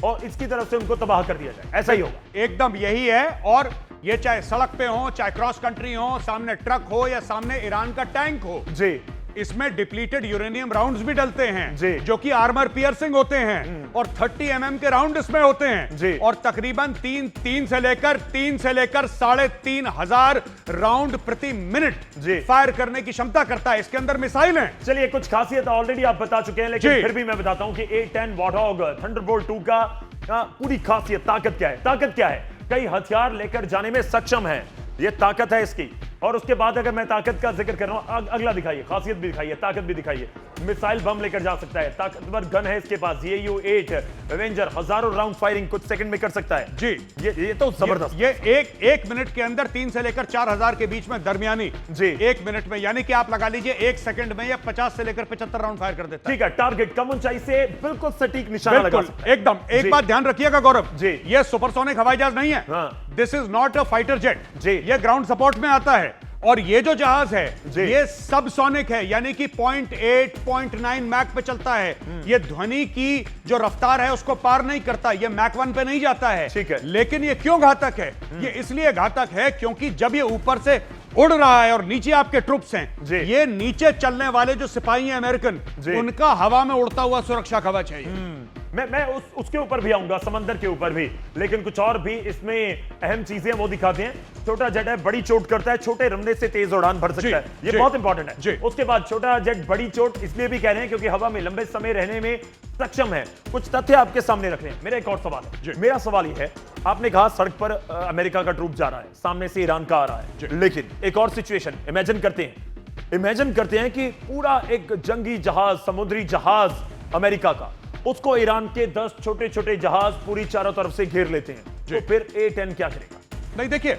और इसकी तरफ से उनको तबाह कर दिया जाए। ऐसा ही होगा, एकदम यही है। और ये चाहे सड़क पे हो, चाहे क्रॉस कंट्री हो, सामने ट्रक हो या सामने ईरान का टैंक हो, जी, इसमें डिप्लीटेड यूरेनियम राउंड्स भी डलते हैं, जो कि आर्मर पियर्सिंग होते हैं, और 30 mm के राउंड इसमें होते हैं, और तकरीबन 3 से लेकर 3,500 राउंड प्रति मिनट फायर करने की क्षमता करता है। इसके अंदर मिसाइल हैं। चलिए, कुछ खासियत ऑलरेडी आप बता चुके हैं, लेकिन फिर भी मैं बताता हूं कि A10 वॉरहॉग थंडरबोल्ट 2 का पूरी खासियत, ताकत क्या है? कई हथियार लेकर जाने में सक्षम है, यह ताकत है इसकी। और उसके बाद अगर मैं ताकत का जिक्र कर रहा हूं, अगला दिखाइए, खासियत भी दिखाइए, ताकत भी दिखाइए। मिसाइल बम लेकर जा सकता है, ताकतवर गन है इसके पास, AU-8 एवेंजर, हजारों राउंड फायरिंग कुछ सेकंड में कर सकता है जी। ये तो जबरदस्त। ये एक मिनट के अंदर 3 से लेकर 4000 के बीच में दरमियानी जी, 1 मिनट में, यानी कि आप लगा लीजिए 1 सेकंड में या 50 से लेकर 75 राउंड फायर कर देता है। ठीक है, टारगेट कम ऊंचाई से बिल्कुल सटीक निशाना लगा सकता है। एकदम। एक जी। बात ध्यान रखिएगा गौरव जी, ये सुपरसोनिक हवाई जहाज नहीं है। हाँ। This is not a fighter jet जी, ये ग्राउंड सपोर्ट में आता है। और ये जो जहाज है जी, ये सबसोनिक है, यानी कि 0.8 0.9 मैक पे चलता है। ये ध्वनि की जो रफ्तार है उसको पार नहीं करता, ये मैक 1 पे नहीं जाता है। ठीक है। लेकिन ये क्यों घातक है? ये इसलिए घातक है क्योंकि जब ये ऊपर से उड़ रहा है और नीचे आपके ट्रुप्स हैं, ये नीचे चलने वाले जो सिपाही हैं अमेरिकन, उनका हवा में उड़ता हुआ सुरक्षा कवच है ये। मैं उसके ऊपर भी आऊंगा, समंदर के ऊपर भी, लेकिन कुछ और भी इसमें अहम चीजें वो दिखाते हैं। छोटा जेट है, बड़ी चोट करता है, छोटे रमने से तेज उड़ान भर सकता है, ये बहुत इंपॉर्टेंट है। उसके बाद छोटा जेट बड़ी चोट इसलिए भी कह रहे हैं क्योंकि हवा में लंबे समय रहने में सक्षम है। कुछ तथ्य आपके सामने रखने हैं। मेरा एक और सवाल है, मेरा सवाल ये है, आपने कहा सड़क पर अमेरिका का ट्रूप जा रहा है, सामने से ईरान का आ रहा है, लेकिन एक और सिचुएशन इमेजिन करते हैं कि पूरा एक जंगी जहाज, समुद्री जहाज अमेरिका का, उसको ईरान के 10 छोटे छोटे जहाज पूरी चारों तरफ से घेर लेते हैं, तो फिर A-10 क्या करेगा? नहीं, देखिए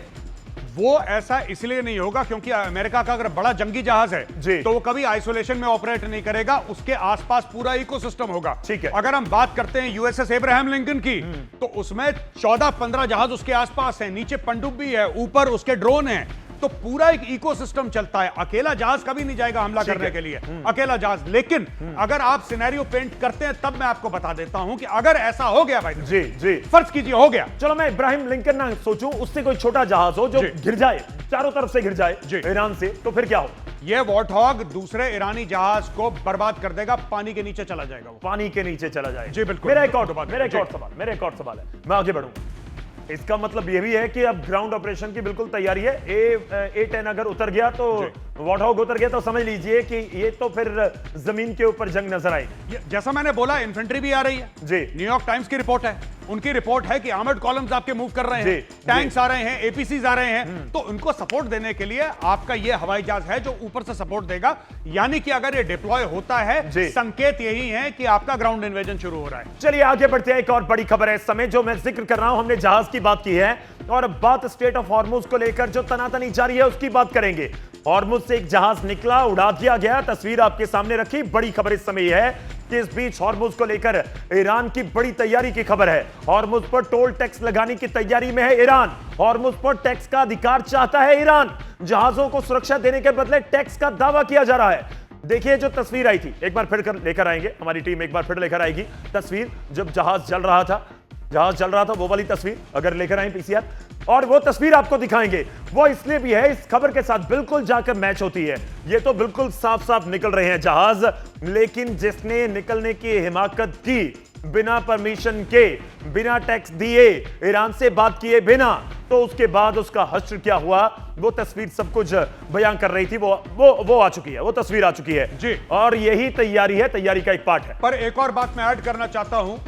वो ऐसा इसलिए नहीं होगा क्योंकि अमेरिका का अगर बड़ा जंगी जहाज है तो वो कभी आइसोलेशन में ऑपरेट नहीं करेगा, उसके आसपास पूरा इकोसिस्टम होगा। ठीक है। अगर हम बात करते हैं यूएसएस एब्राहम लिंकन की, तो उसमें 14-15 जहाज उसके आसपास हैं, नीचे पनडुब्बी है, ऊपर उसके ड्रोन हैं, तो पूरा एक इकोसिस्टम चलता है। अकेला जहाज कभी नहीं जाएगा हमला करने के लिए, अकेला जहाज। लेकिन अगर आप सिनेरियो पेंट करते हैं तब मैं आपको बता देता हूं कि अगर ऐसा हो गया भाई, जी फर्ज कीजिए हो गया, चलो मैं इब्राहिम लिंकन ना सोचूं, उससे कोई छोटा जहाज हो जो गिर जाए, चारों तरफ से गिर जाए ईरान से, तो फिर क्या हो? ये वॉर्थॉग दूसरे ईरानी जहाज को बर्बाद कर देगा, पानी के नीचे चला जाएगा, वो पानी के नीचे चला जाएगा। जी बिल्कुल। मेरा एक और सवाल है, मैं आगे बढ़ूंगा। इसका मतलब यह भी है कि अब ग्राउंड ऑपरेशन की बिल्कुल तैयारी है। A-10 अगर उतर गया तो, वॉर्थॉग उतर गया तो समझ लीजिए कि ये तो फिर जमीन के ऊपर जंग नजर आएगी। जैसा मैंने बोला, इन्फेंट्री भी आ रही है जी। न्यूयॉर्क टाइम्स की रिपोर्ट है, उनकी रिपोर्ट है कि आर्मर्ड कॉलम्स आपके मूव कर रहे हैं, टैंक्स आ रहे हैं, एपीसीज आ रहे हैं, तो उनको सपोर्ट देने के लिए आपका ये हवाई जहाज है जो ऊपर से सपोर्ट देगा। यानी कि अगर ये डिप्लॉय होता है, संकेत यही है कि आपका ग्राउंड इन्वेजन शुरू हो रहा है। चलिए आगे बढ़ते हैं। एक और बड़ी खबर है इस समय जो मैं जिक्र कर रहा हूं, हमने जहाज की बात की है और अब बात स्ट्रेट ऑफ हॉर्मुज को लेकर जो तनातनी जारी है उसकी बात करेंगे। हॉर्मुज से एक जहाज निकला, उड़ा दिया गया, तस्वीर आपके सामने रखी। बड़ी खबर इस समय यह है कि इस बीच हॉर्मुज को लेकर ईरान की बड़ी तैयारी की खबर है। हॉर्मुज पर टोल टैक्स लगाने की तैयारी में है ईरान। हॉर्मुज पर टैक्स का अधिकार चाहता है ईरान। जहाजों को सुरक्षा देने के बदले टैक्स का दावा किया जा रहा है। देखिए जो तस्वीर आई थी, एक बार फिर लेकर आएंगे, हमारी टीम एक बार फिर लेकर आएगी तस्वीर जब जहाज चल रहा था, वो वाली तस्वीर अगर लेकर आए पीसीआर, और वो तस्वीर आपको दिखाएंगे। वो इसलिए भी है, इस खबर के साथ बिल्कुल जाकर मैच होती है। ये तो बिल्कुल साफ साफ निकल रहे हैं जहाज, लेकिन जिसने निकलने की हिमाकत की बिना परमिशन के, बिना टैक्स दिए, ईरान से बात किए बिना, तो उसके बाद उसका हश्र क्या हुआ वो तस्वीर सब कुछ बयान कर रही थी। वो आ चुकी है, वो तस्वीर आ चुकी है जी। और यही तैयारी है, तैयारी का एक पार्ट है। पर एक और बात मैं ऐड करना चाहता हूं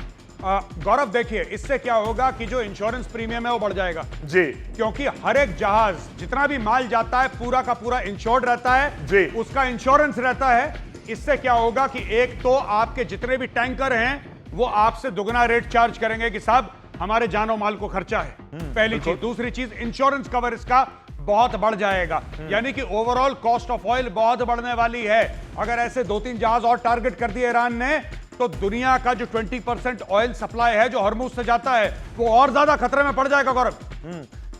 गौरव, देखिए इससे क्या होगा कि जो इंश्योरेंस प्रीमियम है वो बढ़ जाएगा जी, क्योंकि हर एक जहाज जितना भी माल जाता है पूरा का पूरा इंश्योर्ड रहता है जी, उसका इंश्योरेंस रहता है। इससे क्या होगा कि एक तो आपके जितने भी टैंकर हैं वो आपसे दुगना रेट चार्ज करेंगे कि साहब हमारे जानो माल को खर्चा है, पहली चीज। दूसरी चीज, इंश्योरेंस कवर इसका बहुत बढ़ जाएगा, यानी कि ओवरऑल कॉस्ट ऑफ ऑयल बहुत बढ़ने वाली है। अगर ऐसे 2-3 जहाज और टारगेट कर दिए ईरान ने तो दुनिया का जो 20% ऑयल सप्लाई है जो हॉर्मुज से जाता है वो और ज्यादा खतरे में पड़ जाएगा गौरव।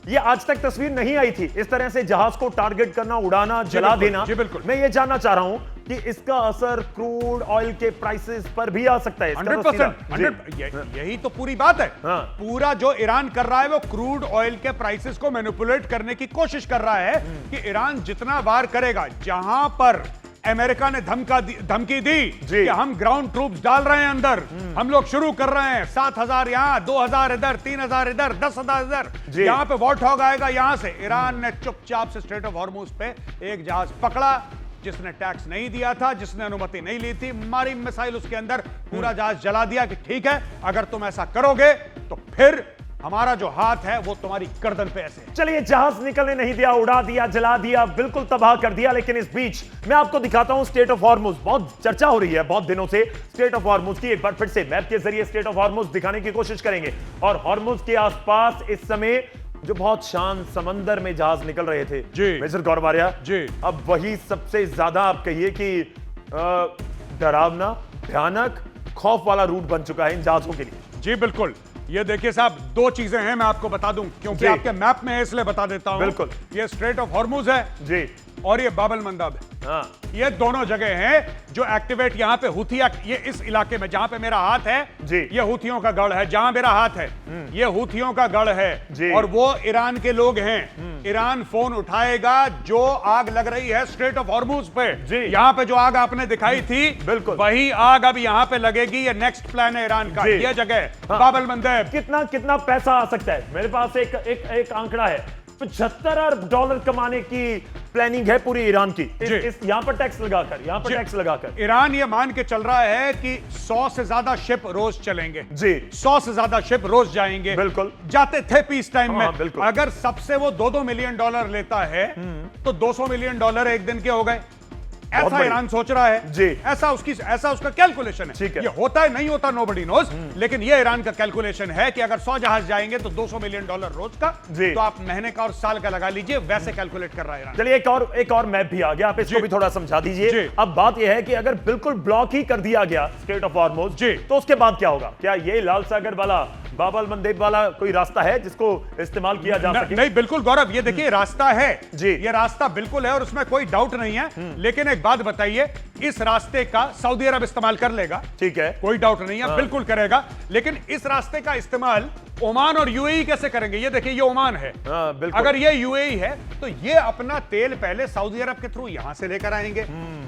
ये आज तक तस्वीर नहीं आई थी, इस तरह से जहाज को टारगेट करना, उड़ाना, जला देना। जी बिल्कुल। मैं ये जानना चाह रहा हूं कि इसका असर क्रूड ऑयल के प्राइसेस पर भी आ सकता है। 100%। यही तो पूरी बात है। हाँ। पूरा जो ईरान कर रहा है वो क्रूड ऑयल के प्राइसेस को मैनिपुलेट करने की कोशिश कर रहा है कि ईरान जितना वार करेगा, जहां पर अमेरिका ने धमकी दी कि हम ग्राउंड ट्रूप्स डाल रहे हैं अंदर, हम लोग शुरू कर रहे हैं, 7,000 यहां, 2,000 इधर, 3,000 इधर, 10,000 इधर, यहां पे वॉर्थॉग आएगा। यहां से ईरान ने चुपचाप से स्ट्रेट ऑफ हॉर्मुज पे एक जहाज पकड़ा जिसने टैक्स नहीं दिया था, जिसने अनुमति नहीं ली थी, मारी मिसाइल उसके अंदर, पूरा जहाज जला दिया कि ठीक है अगर तुम ऐसा करोगे तो फिर हमारा जो हाथ है वो तुम्हारी गर्दन पे ऐसे है। चलिए, जहाज निकलने नहीं दिया, उड़ा दिया, जला दिया, बिल्कुल तबाह कर दिया। लेकिन इस बीच मैं आपको दिखाता हूं स्टेट ऑफ हॉर्मुज। बहुत चर्चा हो रही है बहुत दिनों से स्टेट ऑफ हॉर्मुज की। एक बार फिर से मैप के जरिए स्टेट ऑफ हॉर्मुज दिखाने की कोशिश करेंगे। और हॉर्मुज के आसपास इस समय जो बहुत शांत समंदर में जहाज निकल रहे थे जी मेजर गौरवारिया जी, अब वही सबसे ज्यादा आप कहिए कि डरावना, भयानक, खौफ वाला रूट बन चुका है इन जहाजों के लिए। जी बिल्कुल। ये देखिए साहब, दो चीजें हैं, मैं आपको बता दूं क्योंकि आपके मैप में है इसलिए बता देता हूं। बिल्कुल। ये स्ट्रेट ऑफ हॉर्मुज है जी, और ये बाब अल मंदब है। हाँ, ये दोनों जगह हैं जो एक्टिवेट यहां पे हुथिया, ये इस इलाके में जहां पे मेरा हाथ है जी, ये हुथियों का गढ़ है। जहां मेरा हाथ है ये हुथियों का गढ़ है जी। और वो ईरान के लोग हैं। ईरान फोन उठाएगा जो आग लग रही है स्ट्रेट ऑफ हॉर्मुज पे। जी। यहां पे जो आग आपने दिखाई थी बिल्कुल। वही आग अब यहां पे लगेगी। ये नेक्स्ट प्लान है ईरान का। जी। ये जगह हाँ। बाब अल मंदब। कितना पैसा आ सकता है? मेरे पास एक आंकड़ा है, 75 अरब डॉलर कमाने की प्लानिंग है पूरी ईरान की। इस यहां पर टैक्स लगाकर ईरान ये मान के चल रहा है कि 100 से ज्यादा शिप रोज चलेंगे जी, 100 से ज्यादा शिप रोज जाएंगे। बिल्कुल। जाते थे पीस टाइम हाँ, में। बिल्कुल। अगर सबसे वो 2-2 मिलियन डॉलर लेता है तो 200 मिलियन डॉलर एक दिन के हो गए। ऐसा बढ़िया। ईरान सोच रहा है जी। ऐसा उसका कैलकुलेशन है। ठीक है। ये होता है नहीं होता नोबडी नोज, लेकिन ये ईरान का कैलकुलेशन है कि अगर 100 जहाज जाएंगे तो 200 मिलियन डॉलर रोज का। जी। तो आप महीने का और साल का लगा लीजिए, वैसे कैलकुलेट कर रहा है ईरान। चलिए, एक और मैप भी आ गया, आप इसको जी। भी थोड़ा समझा दीजिए। जी। अब बात यह है कि अगर बिल्कुल ब्लॉक ही कर दिया गया स्टेट ऑफ हॉर्मुज जी। तो उसके बाद क्या होगा? क्या ये लाल सागर वाला, बाब अल मंदब वाला कोई रास्ता है जिसको इस्तेमाल किया जा सके? नहीं, बिल्कुल गौरव, ये देखिए रास्ता है जी। ये रास्ता बिल्कुल है और उसमें कोई डाउट नहीं है। लेकिन एक बात बताइए, इस रास्ते का सऊदी अरब इस्तेमाल कर लेगा, ठीक है, कोई डाउट नहीं है, बिल्कुल करेगा। लेकिन इस रास्ते का इस्तेमाल ओमान और यूएई कैसे करेंगे? ये देखिए, ये ओमान है। हाँ, बिल्कुल। अगर ये यूएई है तो ये अपना तेल पहले सऊदी अरब के थ्रू यहां से लेकर आएंगे,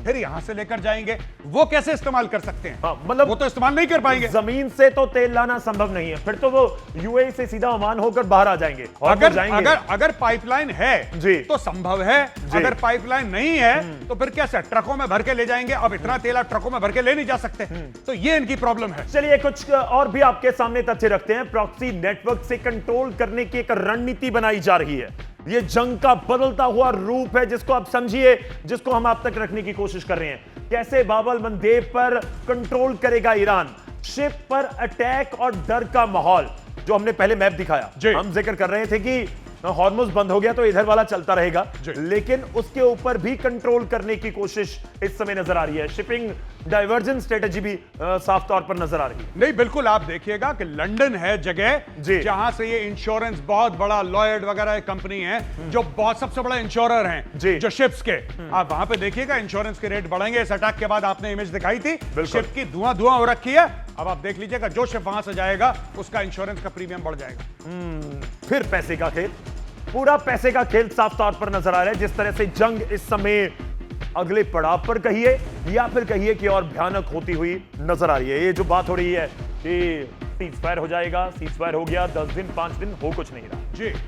फिर यहां से लेकर जाएंगे। वो कैसे इस्तेमाल कर सकते हैं? हाँ, मतलब वो तो इस्तेमाल नहीं कर पाएंगे। जमीन से तो तेल लाना संभव नहीं है, फिर तो वो यूएई से सीधा ओमान होकर बाहर आ जाएंगे और तो जाएंगे। अगर पाइपलाइन है जी। तो संभव है। जी। अगर पाइपलाइन नहीं है तो फिर कैसे ट्रकों में भर के ले जाएंगे? अब इतना तेल आप ट्रकों में भर के ले नहीं जा सकते। तो ये इनकी प्रॉब्लम है। चलिए, कुछ और भी आपके सामने तथ्य रखते हैं। प्रॉक्सी नेटवर्क से कंट्रोल करने की एक रणनीति बनाई जा रही है। ये जंग का बदलता हुआ रूप है जिसको आप समझिए, जिसको हम आप तक रखने की कोशिश कर रहे हैं। कैसे बाब अल मंदब पर कंट्रोल करेगा ईरान? शिप पर अटैक और डर का माहौल जो हमने पहले मैप दिखाया, हम जिक्र कर रहे थे कि हॉर्मुज बंद हो गया तो इधर वाला चलता रहेगा, लेकिन उसके ऊपर भी कंट्रोल करने की कोशिश इस समय नजर आ रही है। शिपिंग डाइवर्जन स्ट्रेटेजी भी साफ तौर पर नजर आ रही है। नहीं, बिल्कुल। आप देखिएगा कि लंदन है जगह जहां से ये इंश्योरेंस, बहुत बड़ा लॉयड वगैरह कंपनी है जो बहुत सबसे बड़ा इंश्योरर हैं जो शिप्स के। आप वहां पे देखिएगा इंश्योरेंस के रेट बढ़ेंगे। इस अटैक के बाद आपने इमेज दिखाई थी, शिप की धुआं हो रखी है। अब आप देख लीजिएगा, जो शिप वहां से जाएगा उसका इंश्योरेंस का प्रीमियम बढ़ जाएगा। फिर पैसे का खेल, पूरा पैसे का खेल साफ तौर पर नजर आ रहा है। जिस तरह से जंग इस समय अगले पड़ाव पर कहिए या फिर कहिए कि और भयानक होती हुई नजर आ रही है। ये जो बात हो रही है कि सीजफायर हो जाएगा, सीजफायर हो गया, 10 दिन 5 दिन हो कुछ नहीं रहा। जी।